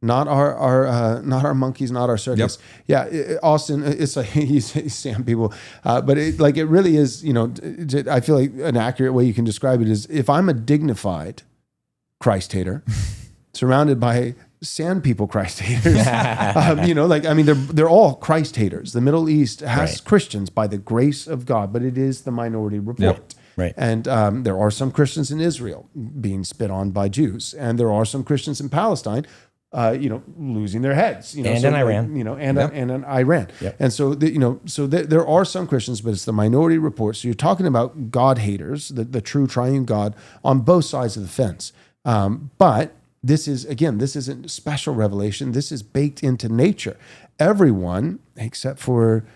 our monkeys, not our circus. Yeah, Austin, it's like he's sand people, but it really is. I feel like an accurate way you can describe it is, if I'm a dignified Christ hater, surrounded by sand people Christ haters, they're all Christ haters. The Middle East has Christians by the grace of God, but it is the minority report. Right. And there are some Christians in Israel being spit on by Jews, and there are some Christians in Palestine, losing their heads. And in Iran. And in Iran. Yep. And so, there are some Christians, but it's the minority report. So you're talking about God haters, the true triune God, on both sides of the fence. But this isn't special revelation. This is baked into nature. Everyone, except for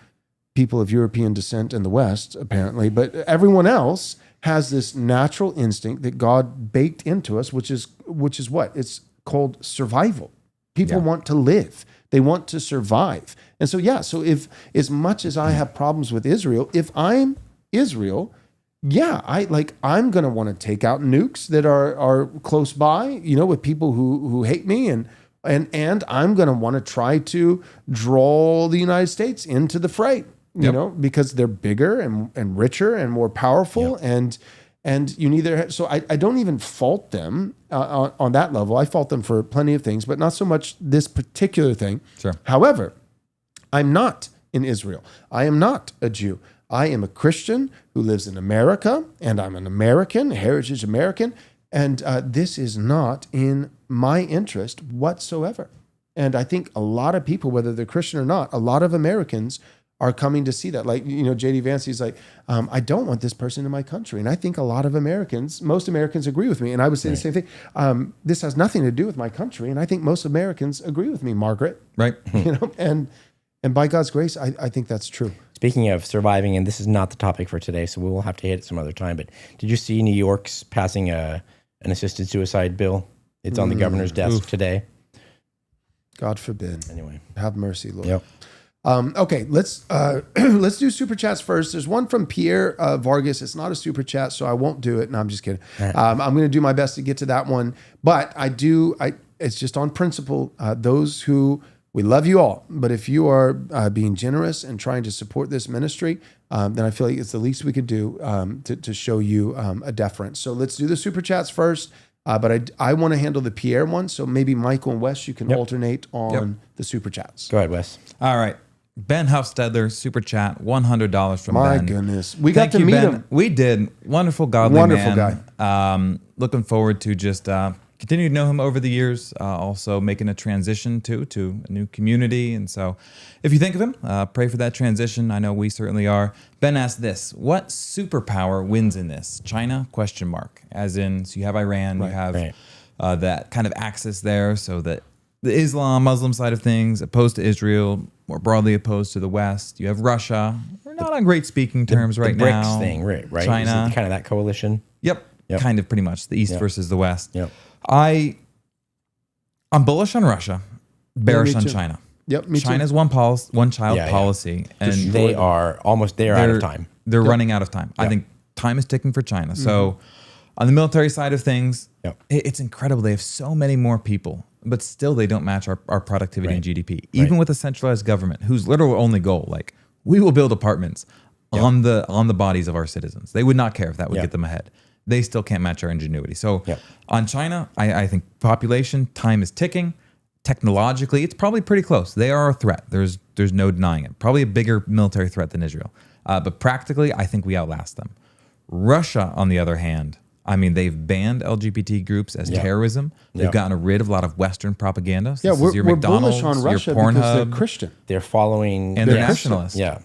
people of European descent in the West, apparently, but everyone else has this natural instinct that God baked into us, which is what? It's called survival. People want to live. They want to survive. And so, so if, as much as I have problems with Israel, if I'm Israel, I'm going to want to take out nukes that are close by, with people who hate me, and I'm going to want to try to draw the United States into the fray. Because they're bigger and richer and more powerful, and you neither. So I don't even fault them on that level. I fault them for plenty of things, but not so much this particular thing. Sure. However, I'm not in Israel. I am not a Jew. I am a Christian who lives in America, and I'm an American, heritage American, and this is not in my interest whatsoever. And I think a lot of people, whether they're Christian or not, a lot of Americans are coming to see that. Like, J.D. Vance, he's like, I don't want this person in my country. And I think a lot of Americans, most Americans agree with me. And I would say the same thing. This has nothing to do with my country. And I think most Americans agree with me, Margaret. Right. And by God's grace, I think that's true. Speaking of surviving, and this is not the topic for today, so we will have to hit it some other time, but did you see New York's passing an assisted suicide bill? It's on the governor's desk today. God forbid. Anyway. Have mercy, Lord. Yep. Okay, let's do super chats first. There's one from Pierre Vargas. It's not a super chat, so I won't do it. No, I'm just kidding. Right. I'm going to do my best to get to that one, but it's just on principle. Those who we love you all, but if you are being generous and trying to support this ministry, then I feel like it's the least we could do to show you a deference. So let's do the super chats first. But I want to handle the Pierre one. So maybe Michael and Wes, you can alternate on the super chats. Go ahead, Wes. All right. Ben Huffstedler, super chat, $100 from My Ben. goodness. We Thank got to you, meet Ben. him. We did. Wonderful, godly Wonderful man. Looking forward to just continue to know him over the years. Also making a transition to a new community. And so if you think of him, pray for that transition. I know we certainly are. Ben asked this: what superpower wins in this? China? ? As in, so you have Iran, you have that kind of axis there, so that the Islam, Muslim side of things, opposed to Israel, more broadly opposed to the West. You have Russia. We're not on great speaking terms right the BRICS now. thing, right? China. Is it kind of that coalition? Yep. Kind of pretty much. The East versus the West. Yep. I'm bullish on Russia, bearish on too. China. Yep, me too. China's one child policy. And They are almost out of time. They're running out of time. I think time is ticking for China. So on the military side of things, it's incredible. They have so many more people, but still they don't match our productivity and GDP. Even with a centralized government whose literal only goal, like, we will build apartments on the bodies of our citizens. They would not care if that would get them ahead. They still can't match our ingenuity. So on China, I think population, time is ticking. Technologically, it's probably pretty close. They are a threat. There's no denying it. Probably a bigger military threat than Israel. But practically, I think we outlast them. Russia, on the other hand, I mean, they've banned LGBT groups as terrorism. They've gotten rid of a lot of Western propaganda. So this is your we're McDonald's, bullish on Russia your because they're Pornhub. Christian. They're following... And they're nationalists. Yeah.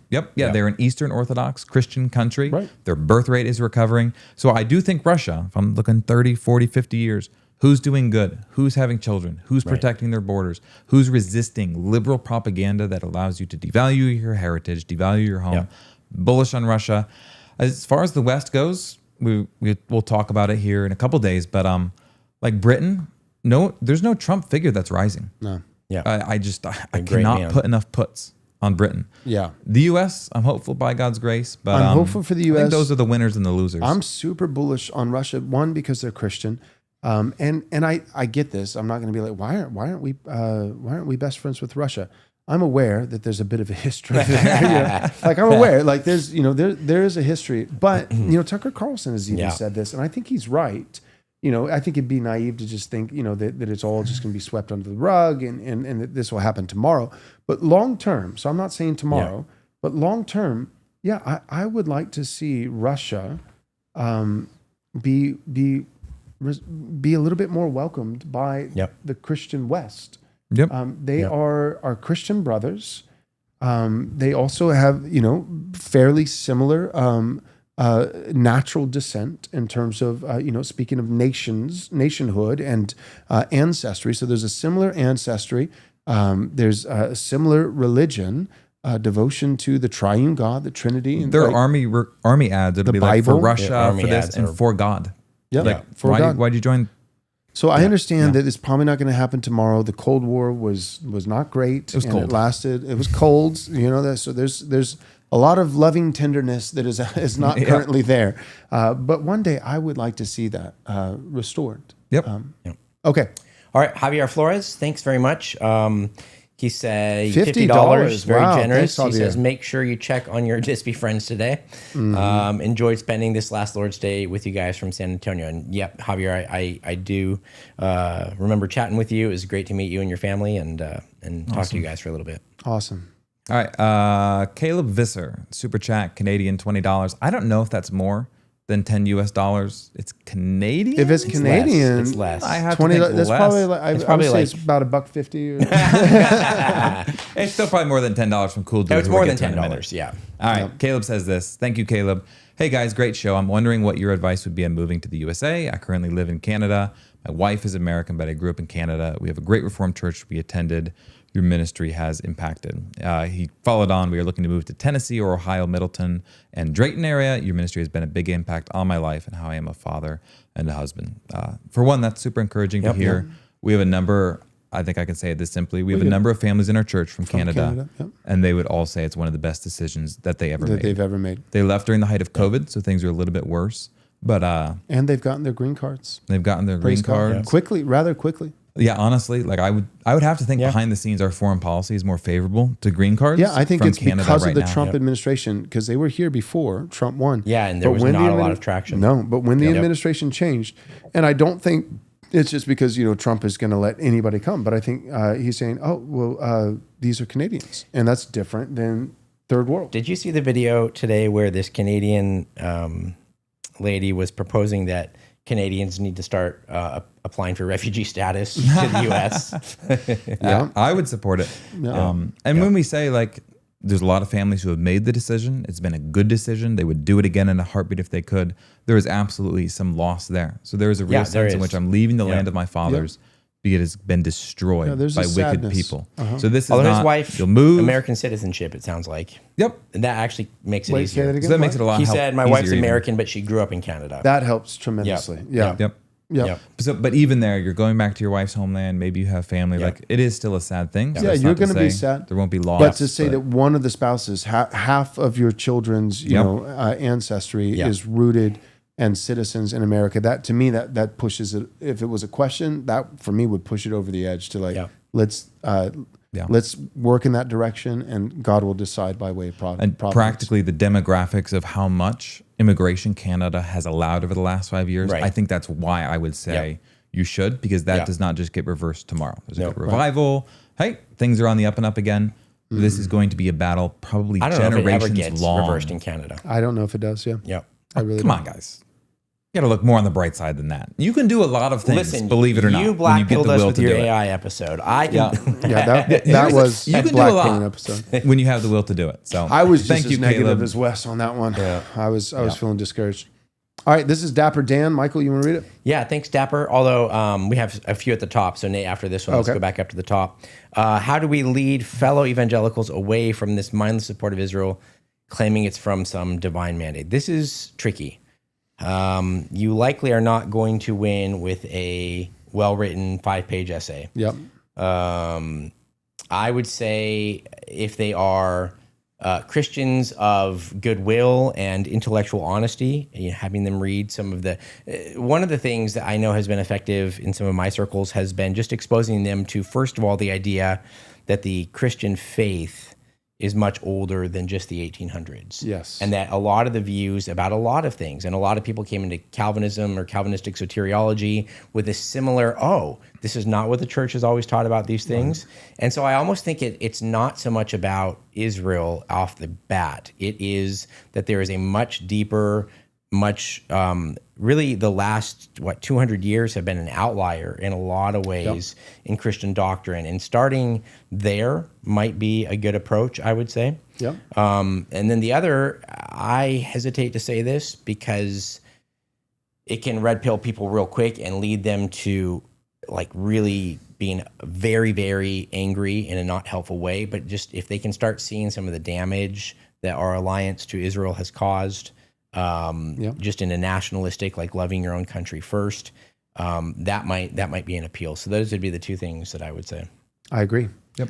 Yep. They're an Eastern Orthodox Christian country. Right. Their birth rate is recovering. So I do think Russia, if I'm looking 30, 40, 50 years, who's doing good? Who's having children? Who's protecting their borders? Who's resisting liberal propaganda that allows you to devalue your heritage, devalue your home? Bullish on Russia. As far as the West goes, we'll talk about it here in a couple days, but like Britain, there's no Trump figure that's rising. No. Yeah. I cannot put enough puts on Britain. Yeah. The U.S., I'm hopeful by God's grace, but I'm hopeful for the I U.S. think those are the winners and the losers. I'm super bullish on Russia. One, because they're Christian, and I get this. I'm not going to be like, why aren't we best friends with Russia? I'm aware that there's a bit of a history there. Like, I'm aware, like, there's, there is a history, but Tucker Carlson has even said this, and I think he's right. I think it'd be naive to just think, that it's all just going to be swept under the rug and that this will happen tomorrow. But long term, so I'm not saying tomorrow, but long term, I would like to see Russia be a little bit more welcomed by the Christian West. Yep. They are our Christian brothers. They also have, fairly similar natural descent in terms of, speaking of nationhood and ancestry. So there's a similar ancestry. There's a similar religion, devotion to the triune God, the Trinity. And there are army ads. It'll be like for Bible. Russia, for this, and for God. For God. Why'd you join? So I understand that it's probably not going to happen tomorrow. The Cold War was not great. It was cold. It lasted. It was cold. So there's a lot of loving tenderness that is not currently there. But one day I would like to see that restored. Yep. Okay. All right, Javier Flores, thanks very much. He said $50. very Wow, generous. thanks, He Javier. says, make sure you check on your Dispy friends today. Enjoyed spending this last Lord's Day with you guys from San Antonio. And yep, Javier, I do remember chatting with you. It was great to meet you and your family and talk to you guys for a little bit. Awesome. All right. Caleb Visser, super chat, Canadian $20. I don't know if that's more than $10. It's Canadian. If it's Canadian, It's less. I have $20. to think That's less. probably like, I probably would say like- it's about $1.50. It's still probably more than $10 from Cool Dude. No, it's who more we'll than get to in a minute. $10. Yeah. All right. Caleb says this. Thank you, Caleb. Hey guys, great show. I'm wondering what your advice would be on moving to the USA. I currently live in Canada. My wife is American, but I grew up in Canada. We have a great Reformed church we attended. Your ministry has impacted. He followed on. We are looking to move to Tennessee or Ohio, Middleton, and Drayton area. Your ministry has been a big impact on my life and how I am a father and a husband. For one, that's super encouraging to hear. We have a number, I think I can say this simply. We have a number of families in our church from Canada, and they would all say it's one of the best decisions that they they've ever made. They left during the height of COVID, so things are a little bit worse. But and they've gotten their green cards. They've gotten their green cards quickly, rather quickly. Yeah, honestly, like I would have to think behind the scenes, our foreign policy is more favorable to green cards. Yeah, I think from it's Canada because right of the now. Trump administration, because they were here before Trump won. Yeah, and there was not a lot of traction. No, but when the administration changed, and I don't think it's just because Trump is going to let anybody come, but I think he's saying, oh well, these are Canadians, and that's different than third world. Did you see the video today where this Canadian lady was proposing that Canadians need to start applying for refugee status to the U.S.? I would support it. When we say like, there's a lot of families who have made the decision, it's been a good decision. They would do it again in a heartbeat if they could. There is absolutely some loss there. So there is a real sense in which I'm leaving the land of my fathers. It has been destroyed by wicked people. So this is Although not, his wife, you'll move. American citizenship, it sounds like. Yep. And that actually makes it Say easier. that again. So that makes it a lot He easier. said, my wife's American, but she grew up in Canada. That helps tremendously. Yep. So, but even there, you're going back to your wife's homeland. Maybe you have family. Like it is still a sad thing. So you're going to be sad. There won't be loss. But to say that one of the spouses, half of your children's, ancestry is rooted and citizens in America, that to me, that pushes it. If it was a question, that for me would push it over the edge to let's work in that direction, and God will decide by way of providence. And practically the demographics of how much immigration Canada has allowed over the last 5 years, I think that's why I would say you should, because that does not just get reversed tomorrow. There's a revival. Hey, things are on the up and up again. This is going to be a battle probably generations long. I don't know if it ever gets reversed in Canada. I don't know if it does, I really Come on, guys. You got to look more on the bright side than that. You can do a lot of things, believe it or not. You black-pilled us with your AI episode. I can. That was you a can black do a pilling lot episode. when you have the will to do it. So I was just thank as you, negative Caleb. as Wes on that one. I was feeling discouraged. All right, this is Dapper Dan. Michael, you want to read it? Yeah, thanks, Dapper. Although we have a few at the top, so Nate, after this one, let's go back up to the top. How do we lead fellow evangelicals away from this mindless support of Israel, claiming it's from some divine mandate? This is tricky. You likely are not going to win with a well-written 5-page essay. Yep. I would say if they are Christians of goodwill and intellectual honesty, having them read some of the... one of the things that I know has been effective in some of my circles has been just exposing them to, first of all, the idea that the Christian faith is much older than just the 1800s. Yes. And that a lot of the views about a lot of things, and a lot of people came into Calvinism or Calvinistic soteriology with a similar, this is not what the church has always taught about these things. And so I almost think it's not so much about Israel off the bat. It is that there is a much deeper, really the last 200 years have been an outlier in a lot of ways in Christian doctrine, and starting there might be a good approach, I would say. And then the other, I hesitate to say this because it can red pill people real quick and lead them to really being very, very angry in a not helpful way. But just if they can start seeing some of the damage that our alliance to Israel has caused, just in a nationalistic, loving your own country first, that might be an appeal. So those would be the two things that I would say. I agree. Yep.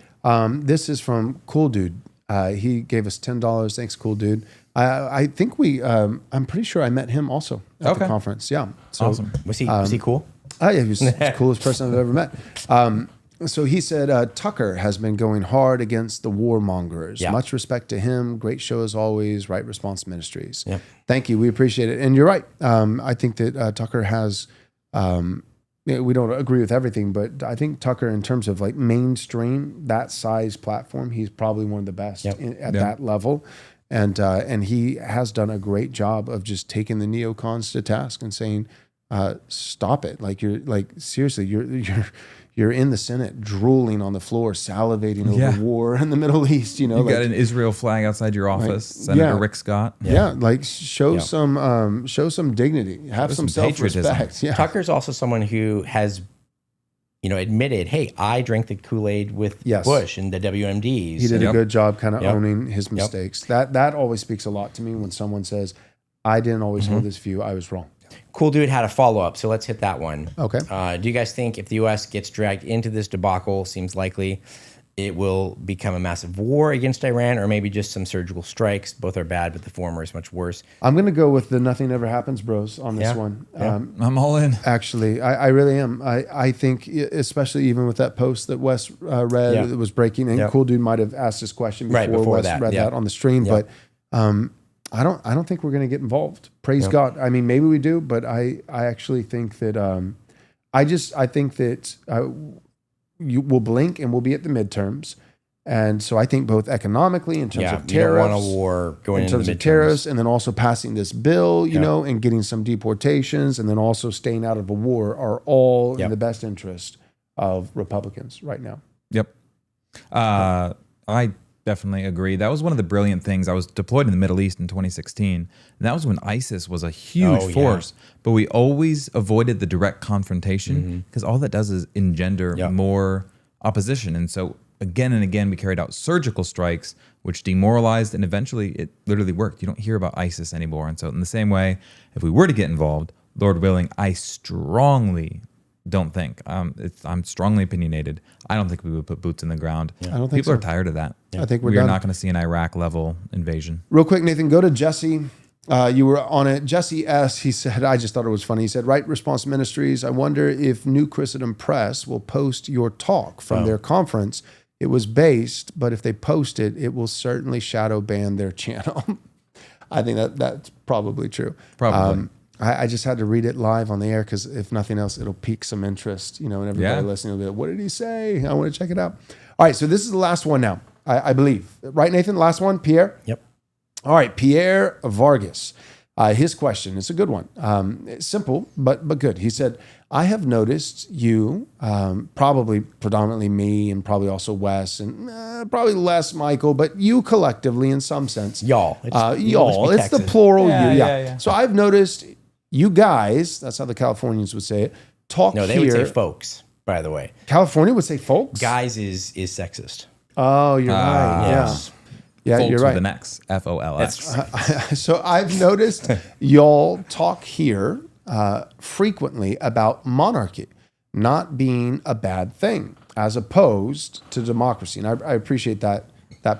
This is from Cool Dude. He gave us $10. Thanks, Cool Dude. I think I'm pretty sure I met him also at the conference. Yeah. So, awesome. Was he cool? Yeah, he was the coolest person I've ever met. So he said, Tucker has been going hard against the warmongers. Yeah. Much respect to him. Great show as always. Right Response Ministries. Yeah. Thank you. We appreciate it. And you're right. I think that Tucker has, we don't agree with everything, but I think Tucker, in terms of mainstream, that size platform, he's probably one of the best at that level. And he has done a great job of just taking the neocons to task and saying, stop it. Seriously, you're in the Senate drooling on the floor, salivating over Yeah. war in the Middle East. You know, You got an Israel flag outside your office, Senator Rick Scott. Yeah, like show some dignity, have some some patriotism. self-respect. Yeah, Tucker's also someone who has, admitted, hey, I drank the Kool-Aid with Yes. Bush and the WMDs. he did a good job kind of Yep. owning his mistakes. That always speaks a lot to me when someone says, "I didn't always hold this view. I was wrong." Cool Dude had a follow-up, so let's hit that one. Okay. Do you guys think if the U.S. gets dragged into this debacle, seems likely, it will become a massive war against Iran, or maybe just some surgical strikes? Both are bad, but the former is much worse. I'm going to go with the nothing ever happens bros on this Yeah. one. Yeah. I'm all in. Actually, I really am. I think, especially even with that post that Wes read, Yeah. that was breaking, and Yeah. Cool Dude might have asked this question before, Right, before Wes that, read yeah. that on the stream. Yeah. But I don't think we're going to get involved. Praise God. I mean, maybe we do, but I actually think that I think that you will blink and we'll be at the midterms. And so I think both economically, in terms of you don't tariffs, want a war going in into terms the of midterms. tariffs, and then also passing this bill, you know, and getting some deportations, and then also staying out of a war, are all in Yep. the best interest of Republicans right now. Yep. I definitely agree. That was one of the brilliant things. I was deployed in the Middle East in 2016, and that was when ISIS was a huge Oh, yeah. force. But we always avoided the direct confrontation because all that does is engender Yep. more opposition. And so again and again, we carried out surgical strikes, which demoralized, and eventually it literally worked. You don't hear about ISIS anymore. And so in the same way, if we were to get involved, Lord willing, I strongly don't think, I'm strongly opinionated, I don't think we would put boots in the ground. I don't think People so. are tired of that. I think we're We are done. not going to see an Iraq-level invasion. Real quick, Nathan, go to Jesse. You were on it. Jesse S. He said, I just thought it was funny. He said, Right Response Ministries, I wonder if New Christendom Press will post your talk from their conference. It was based, but if they post it, it will certainly shadow ban their channel. I think that's probably true. Probably. I just had to read it live on the air because if nothing else, it'll pique some interest, and everybody Yeah. listening will be like, what did he say? I want to check it out. All right, so this is the last one now, I believe. Right, Nathan? Last one, Pierre? Yep. All right, Pierre Vargas. His question is a good one. It's simple, but good. He said, I have noticed you, probably predominantly me and probably also Wes and probably less Michael, but you collectively in some sense. Y'all. Y'all. It's the Texas. plural Yeah, you. yeah. So I've noticed you guys, that's how the Californians would say it, talk No, they here. would say folks, by the way. California would say folks? Guys is sexist. Oh, you're right. yes. Yeah, Folks you're with right. an X, F-O-L-X. So I've noticed y'all talk here frequently about monarchy not being a bad thing as opposed to democracy. And I appreciate that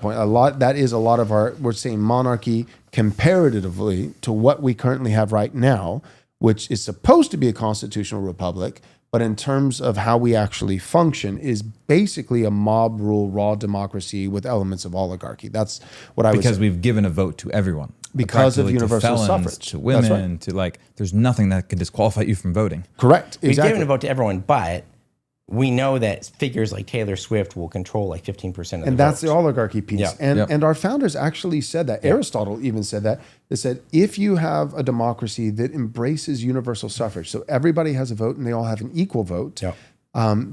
point. That is a lot of we're saying monarchy comparatively to what we currently have right now, which is supposed to be a constitutional republic, but in terms of how we actually function is basically a mob rule, raw democracy with elements of oligarchy. That's what I would say. Because we've given a vote to everyone. Because of Practically to universal felons, suffrage. to That's women, right. to there's nothing that can disqualify you from voting. Correct. We've Exactly. given a vote to everyone, but we know that figures like Taylor Swift will control like 15% of the And that's vote. the oligarchy piece. Yeah. And Yep. and our founders actually said that. Aristotle even said that. They said, if you have a democracy that embraces universal suffrage, so everybody has a vote and they all have an equal vote, Yep.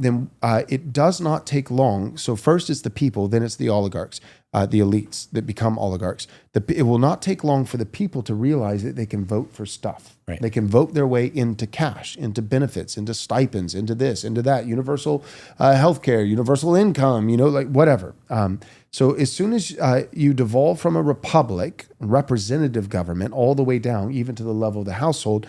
then it does not take long. So first it's the people, then it's the oligarchs, the elites that become oligarchs. It will not take long for the people to realize that they can vote for stuff. Right. They can vote their way into cash, into benefits, into stipends, into this, into that, universal healthcare, universal income, whatever. So as soon as you devolve from a republic, representative government, all the way down, even to the level of the household,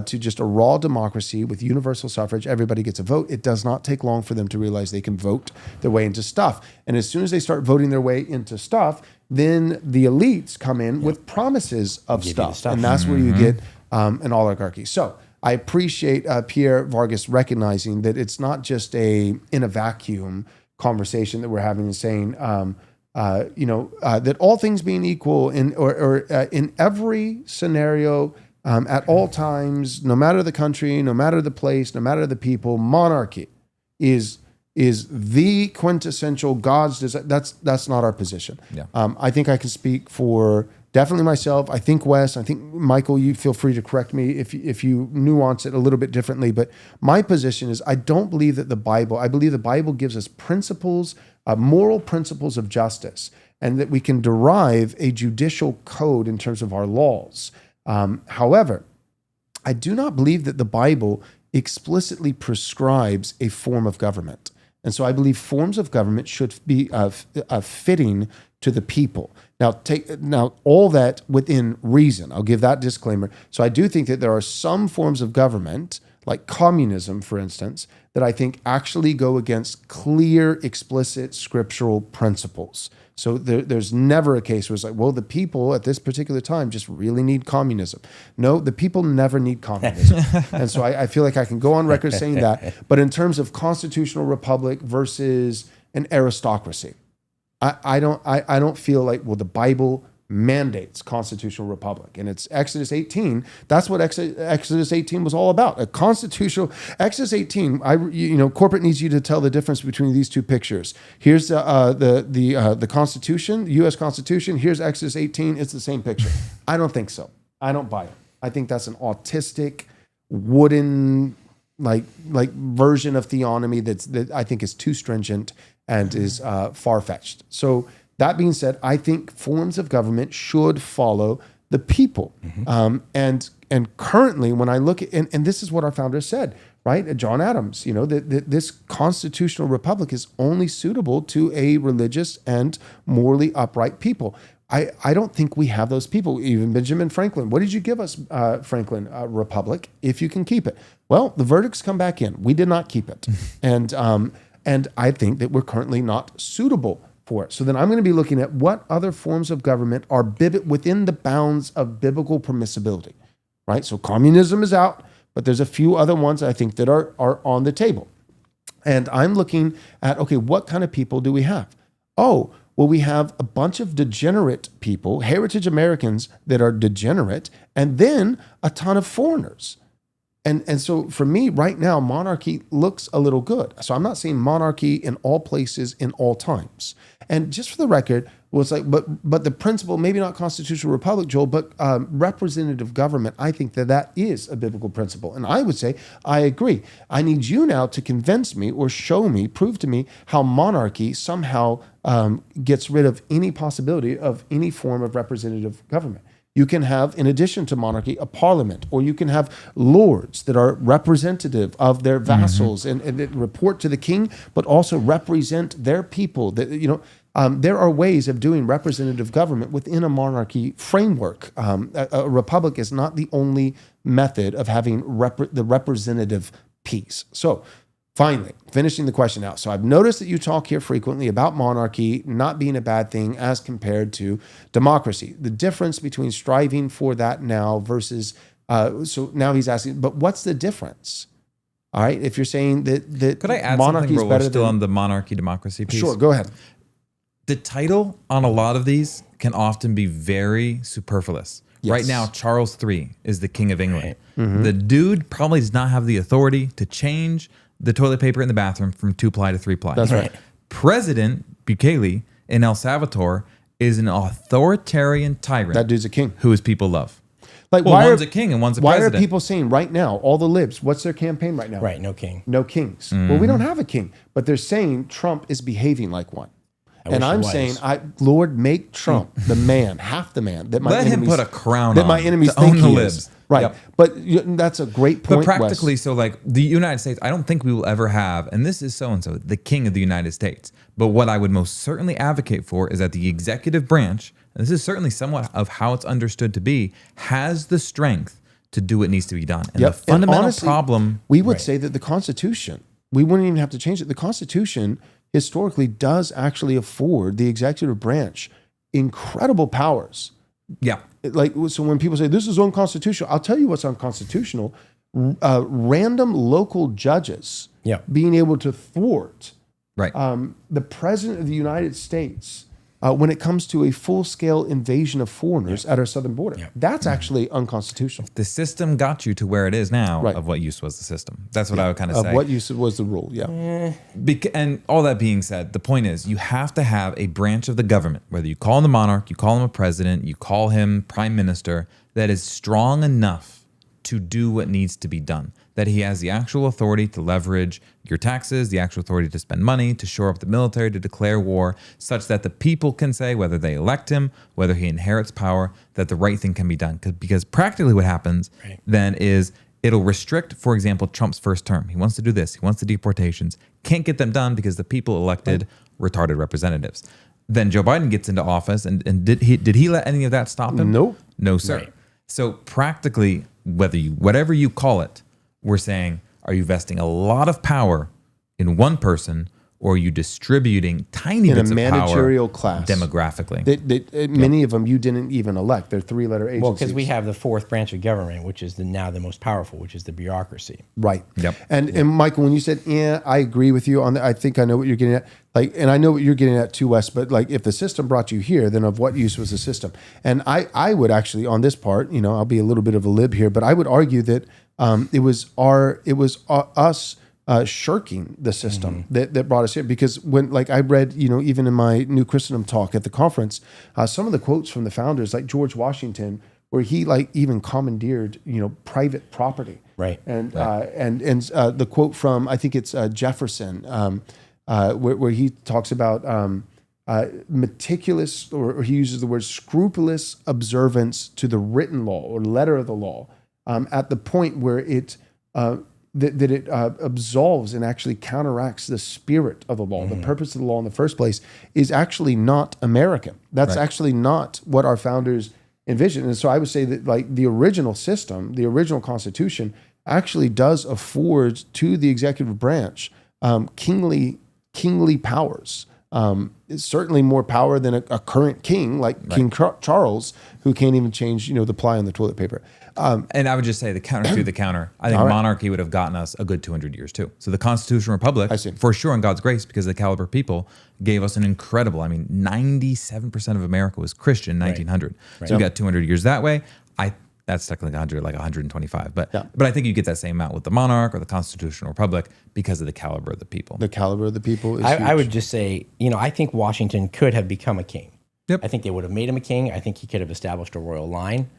to just a raw democracy with universal suffrage, everybody gets a vote. It does not take long for them to realize they can vote their way into stuff. And as soon as they start voting their way into stuff, then the elites come in with promises of Give you the stuff. stuff. And that's where you get an oligarchy. So I appreciate Pierre Vargas recognizing that it's not just in a vacuum conversation that we're having and saying, that all things being equal in every scenario, at all times, no matter the country, no matter the place, no matter the people, monarchy is the quintessential God's design. That's not our position. Yeah. I think I can speak for definitely myself. I think Wes. I think Michael. You feel free to correct me if you nuance it a little bit differently. But my position is, I don't believe that the Bible. I believe the Bible gives us principles, moral principles of justice, and that we can derive a judicial code in terms of our laws. However, I do not believe that the Bible explicitly prescribes a form of government. And so I believe forms of government should be fitting to the people. Now, all that within reason. I'll give that disclaimer. So I do think that there are some forms of government, like communism, for instance, that I think actually go against clear, explicit scriptural principles. So there's never a case where it's like, well, the people at this particular time just really need communism. No, the people never need communism. And so I feel like I can go on record saying that. But in terms of constitutional republic versus an aristocracy, I don't feel like, well, the Bible mandates constitutional republic, and it's Exodus 18. That's what Exodus 18 was all about. A constitutional Exodus 18. Corporate needs you to tell the difference between these two pictures. Here's the Constitution, the U.S. Constitution. Here's Exodus 18. It's the same picture. I don't think so. I don't buy it. I think that's an autistic, wooden, like version of theonomy that I think is too stringent and is far-fetched. So that being said, I think forms of government should follow the people. And currently, when I look at, and this is what our founder said, right? John Adams, that this constitutional republic is only suitable to a religious and morally upright people. I don't think we have those people. Even Benjamin Franklin. What did you give us, Franklin? A republic, if you can keep it. Well, the verdicts come back in. We did not keep it. And I think that we're currently not suitable for it. So then I'm going to be looking at what other forms of government are within the bounds of biblical permissibility, right? So communism is out, but there's a few other ones I think that are on the table. And I'm looking at, okay, what kind of people do we have? Oh, well, we have a bunch of degenerate people, heritage Americans that are degenerate, and then a ton of foreigners. And so for me right now, monarchy looks a little good. So I'm not saying monarchy in all places in all times. And just for the record, well, it's like, but the principle, maybe not constitutional republic, Joel, but representative government, I think that is a biblical principle. And I would say, I agree. I need you now to convince me or show me, prove to me how monarchy somehow gets rid of any possibility of any form of representative government. You can have, in addition to monarchy, a parliament, or you can have lords that are representative of their vassals and that report to the king, but also represent their people. That there are ways of doing representative government within a monarchy framework. A republic is not the only method of having the representative piece. So, finally, finishing the question out. So I've noticed that you talk here frequently about monarchy not being a bad thing as compared to democracy. The difference between striving for that now versus, so now he's asking, but what's the difference? All right, if you're saying that could I add monarchy something? is better Still than, on the monarchy democracy piece. Sure, go ahead. The title on a lot of these can often be very superfluous. Yes. Right now, Charles III is the King of England. Right. The dude probably does not have the authority to change the toilet paper in the bathroom from 2-ply to 3-ply. That's right. President Bukele in El Salvador is an authoritarian tyrant. That dude's a king. Who his people love. Like, one's a king and one's a president. Why are people saying right now, all the libs, what's their campaign right now? Right, no king. No kings. Well, we don't have a king, but they're saying Trump is behaving like one. And I'm saying, Lord, make Trump the man, half the man that my Let enemies him put a crown that on my enemies to think own the he libs. is. Right. Yep. But that's a great point, But practically, Wes. so like the United States, I don't think we will ever have, and this is so-and-so, the king of the United States. But what I would most certainly advocate for is that the executive branch, and this is certainly somewhat of how it's understood to be, has the strength to do what needs to be done. And the fundamental honestly, problem... We would say that the Constitution, we wouldn't even have to change it. The Constitution historically does actually afford the executive branch incredible powers. Yeah. So when people say this is unconstitutional, I'll tell you what's unconstitutional. Random local judges being able to thwart right. The president of the United States when it comes to a full-scale invasion of foreigners at our southern border. Yeah. That's actually unconstitutional. The system got you to where it is now. Right. Of what use was the system? That's what I would kind of say. Of what use was the rule, yeah. And all that being said, the point is you have to have a branch of the government, whether you call him the monarch, you call him a president, you call him prime minister, that is strong enough to do what needs to be done. That he has the actual authority to leverage your taxes, the actual authority to spend money, to shore up the military, to declare war, such that the people can say, whether they elect him, whether he inherits power, that the right thing can be done. Because practically what happens then is it'll restrict, for example, Trump's first term. He wants to do this. He wants the deportations. Can't get them done because the people elected retarded representatives. Then Joe Biden gets into office, and did he let any of that stop him? Nope. No, sir. Right. So practically, whatever you call it, we're saying, are you vesting a lot of power in one person, or are you distributing tiny bits a of managerial power class demographically? Many of them you didn't even elect. They're three-letter agencies. Well, because we have the fourth branch of government, which is now the most powerful, which is the bureaucracy. Right. Yep. And Michael, when you said, "Yeah, I agree with you on that," I think I know what you're getting at. Like, and I know what you're getting at too, Wes. But like, if the system brought you here, then of what use was the system? And I would actually, on this part, I'll be a little bit of a lib here, but I would argue that it was us shirking the system that brought us here. Because when, like, I read, even in my New Christendom talk at the conference, some of the quotes from the founders, like George Washington, where he like even commandeered, private property. Right. And the quote from, I think it's Jefferson, where he talks about meticulous, or he uses the word scrupulous observance to the written law or letter of the law, at the point where it absolves and actually counteracts the spirit of the law. The purpose of the law in the first place is actually not American. That's actually not what our founders envisioned. And so I would say that, like, the original system, the original Constitution, actually does afford to the executive branch kingly powers. It's certainly more power than a current king like King Charles, who can't even change, the ply on the toilet paper. And I would just say the counter to the counter. I think monarchy would have gotten us a good 200 years too. So the Constitutional Republic, for sure, in God's grace, because of the caliber of people, gave us an incredible. 97% of America was Christian in 1900. So we got 200 years that way. That's technically 100, like 125. But I think you get that same amount with the monarch or the Constitutional Republic because of the caliber of the people. The caliber of the people is I would just say, I think Washington could have become a king. Yep. I think they would have made him a king. I think he could have established a royal line.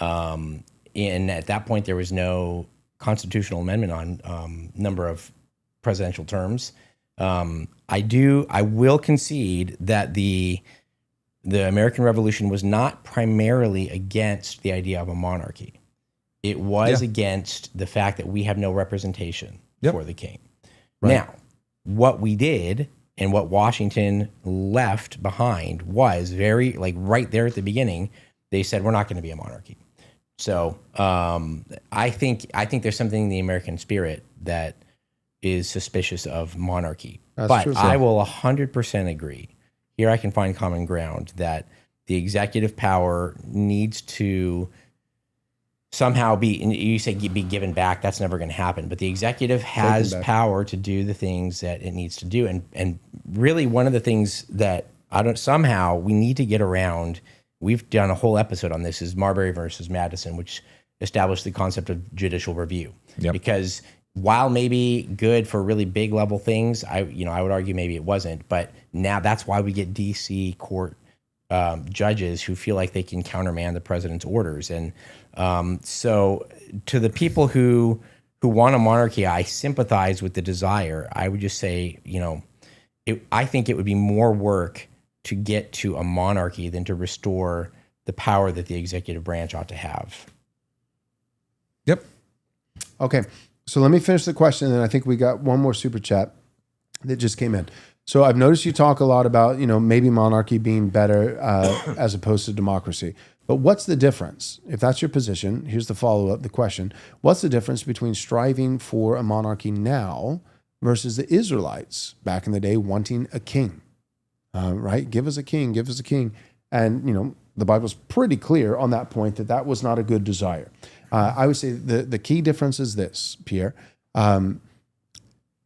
And at that point, there was no constitutional amendment on number of presidential terms. I will concede that the American Revolution was not primarily against the idea of a monarchy. It was against the fact that we have no representation for the king. Right. Now, what we did and what Washington left behind was very, like, right there at the beginning, they said, we're not going to be a monarchy. So I think there's something in the American spirit that is suspicious of monarchy. But true, I will 100% agree. Here I can find common ground that the executive power needs to somehow be given back. That's never going to happen. But the executive has power to do the things that it needs to do. And really, one of the things that we need to get around, we've done a whole episode on this, is Marbury versus Madison, which established the concept of judicial review. Yep. Because while maybe good for really big level things, I would argue maybe it wasn't. But now that's why we get DC court judges who feel like they can countermand the president's orders. And so to the people who want a monarchy, I sympathize with the desire. I would just say, I think it would be more work to get to a monarchy than to restore the power that the executive branch ought to have. Yep. Okay. So let me finish the question, and I think we got one more super chat that just came in. So I've noticed you talk a lot about, maybe monarchy being better as opposed to democracy. But what's the difference? If that's your position, here's the follow-up, the question. What's the difference between striving for a monarchy now versus the Israelites back in the day wanting a king? Right? Give us a king, give us a king. And, the Bible's pretty clear on that point that was not a good desire. I would say the key difference is this, Pierre.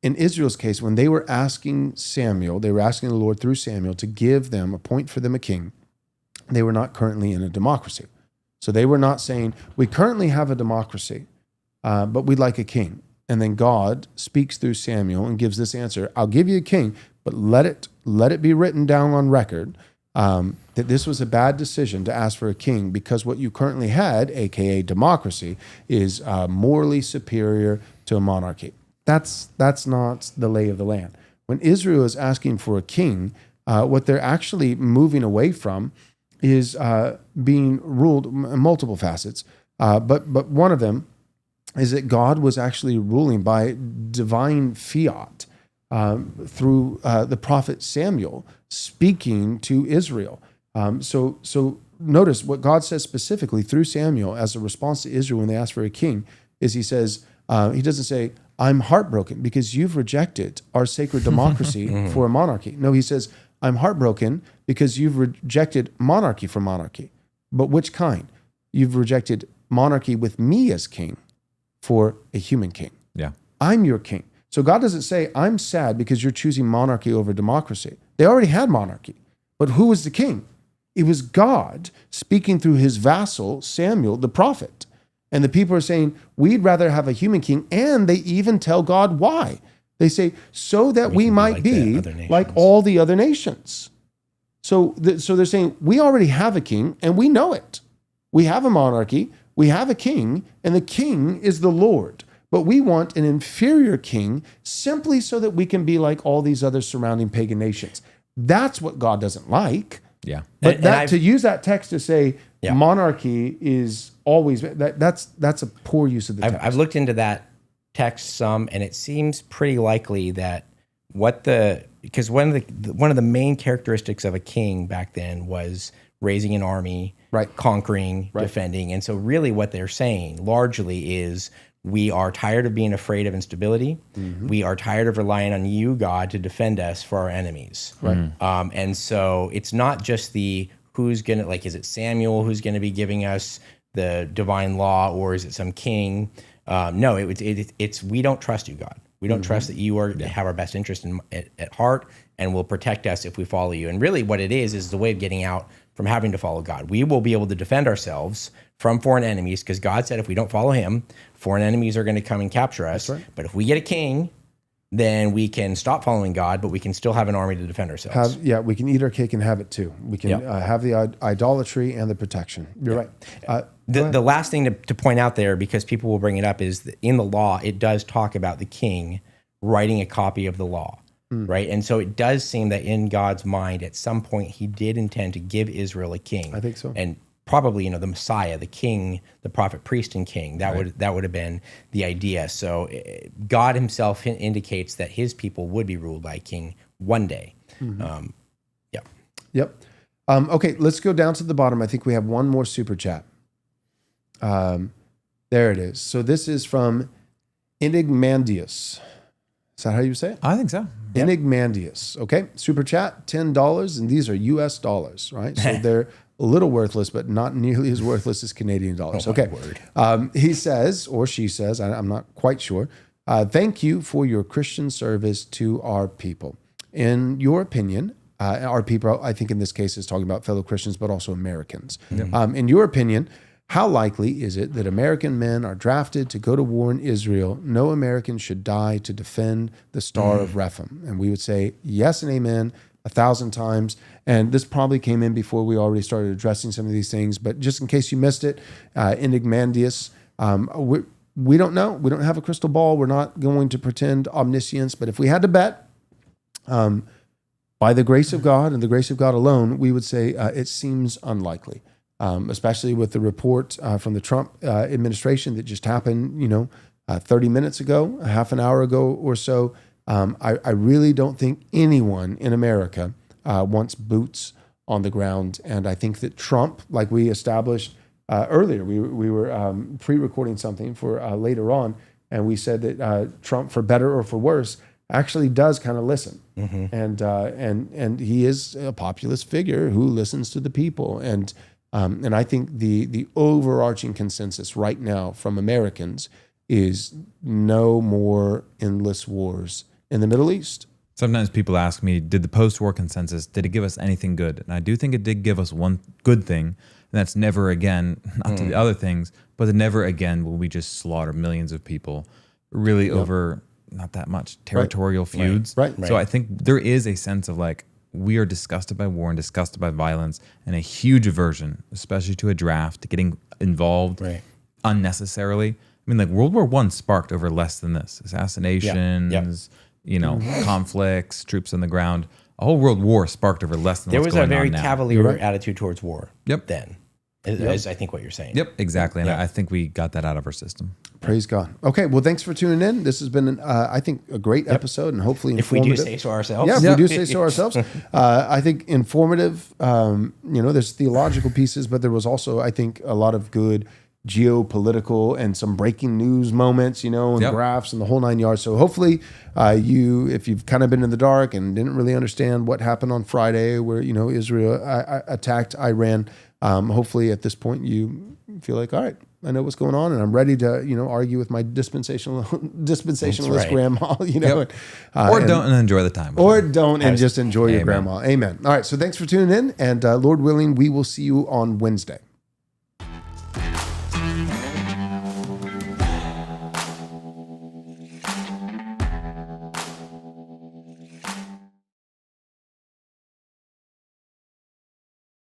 in Israel's case, when they were asking Samuel, they were asking the Lord through Samuel to give them, appoint for them a king, they were not currently in a democracy. So they were not saying, we currently have a democracy, but we'd like a king. And then God speaks through Samuel and gives this answer: I'll give you a king, but let it be written down on record that this was a bad decision to ask for a king, because what you currently had, aka democracy, is morally superior to a monarchy. That's not the lay of the land. When Israel is asking for a king, what they're actually moving away from is being ruled in multiple facets. But one of them is that God was actually ruling by divine fiat through the prophet Samuel speaking to Israel. So notice what God says specifically through Samuel as a response to Israel when they ask for a king is he says, he doesn't say, I'm heartbroken because you've rejected our sacred democracy for a monarchy. No, he says, I'm heartbroken because you've rejected monarchy for monarchy. But which kind? You've rejected monarchy with me as king for a human king. Yeah. I'm your king. So God doesn't say, I'm sad because you're choosing monarchy over democracy. They already had monarchy. But who was the king? It was God speaking through his vassal, Samuel, the prophet. And the people are saying, we'd rather have a human king. And they even tell God why. They say, so that we might be like all the other nations. So they're saying, we already have a king and we know it. We have a monarchy, we have a king, and the king is the Lord. But we want an inferior king simply so that we can be like all these other surrounding pagan nations. That's what God doesn't like. Yeah. But to use that text to say monarchy is always, that's a poor use of the text. I've looked into that text some, and it seems pretty likely that because one of the main characteristics of a king back then was raising an army, right, conquering, right, defending. And so really what they're saying largely is, we are tired of being afraid of instability. Mm-hmm. We are tired of relying on you, God, to defend us for our enemies. Right. And so it's not just who's going to, is it Samuel who's going to be giving us the divine law, or is it some king? No, it's we don't trust you, God. We don't trust that you have our best interest at heart and will protect us if we follow you. And really what it is the way of getting out from having to follow God. We will be able to defend ourselves from foreign enemies, because God said if we don't follow him, foreign enemies are going to come and capture us. That's right. But if we get a king, then we can stop following God, but we can still have an army to defend ourselves. We can eat our cake and have it too. We can have the idolatry and the protection. You're right. The last thing to point out there, because people will bring it up, is that in the law, it does talk about the king writing a copy of the law. Right. And so it does seem that in God's mind, at some point, he did intend to give Israel a king. I think so. And probably, the Messiah, the king, the prophet, priest, and king. That would have been the idea. So God himself indicates that his people would be ruled by a king one day. Mm-hmm. Yep. Okay, let's go down to the bottom. I think we have one more super chat. There it is. So this is from Enigmandius. Is that how you say it? I think so. Enigmandius. Okay. Super chat, $10. And these are US dollars, right? So they're a little worthless, but not nearly as worthless as Canadian dollars. Okay. He says, or she says, I'm not quite sure. Thank you for your Christian service to our people. In your opinion, our people, I think in this case is talking about fellow Christians, but also Americans. Mm-hmm. In your opinion, how likely is it that American men are drafted to go to war in Israel? No American should die to defend the Star of Rephaim. And we would say yes and amen 1,000 times. And this probably came in before we already started addressing some of these things. But just in case you missed it, Enigmandius, we don't know. We don't have a crystal ball. We're not going to pretend omniscience. But if we had to bet, by the grace of God and the grace of God alone, we would say it seems unlikely. Especially with the report from the Trump administration that just happened, 30 minutes ago, a half an hour ago or so. I really don't think anyone in America wants boots on the ground. And I think that Trump, like we established earlier, we were pre-recording something for later on, and we said that Trump, for better or for worse, actually does kind of listen. Mm-hmm. And he is a populist figure who listens to the people. And I think the overarching consensus right now from Americans is no more endless wars in the Middle East. Sometimes people ask me, did the post-war consensus, did it give us anything good? And I do think it did give us one good thing, and that's never again, not to the other things, but that never again will we just slaughter millions of people really over not that much territorial feuds. Right. So I think there is a sense of like, we are disgusted by war and disgusted by violence, and a huge aversion, especially to a draft, to getting involved unnecessarily. I mean, like World War I sparked over less than this. Assassinations, conflicts, troops on the ground. A whole world war sparked over less than there what's was a going on very now. cavalier attitude towards war. Yep. Then, is I think what you're saying. Yep, exactly. And I think we got that out of our system. Praise God. Okay, well, thanks for tuning in. This has been, I think, a great episode and hopefully If we informative. do say so ourselves. Yeah, if we do say so ourselves. I think informative, there's theological pieces, but there was also, I think, a lot of good geopolitical and some breaking news moments, and graphs and the whole 9 yards. So hopefully if you've kind of been in the dark and didn't really understand what happened on Friday where, Israel attacked Iran, hopefully at this point you feel like, all right, I know what's going on and I'm ready to, argue with my dispensationalist grandma, Or don't and enjoy the time. Or don't and just enjoy your grandma. Amen. All right. So thanks for tuning in. And Lord willing, we will see you on Wednesday.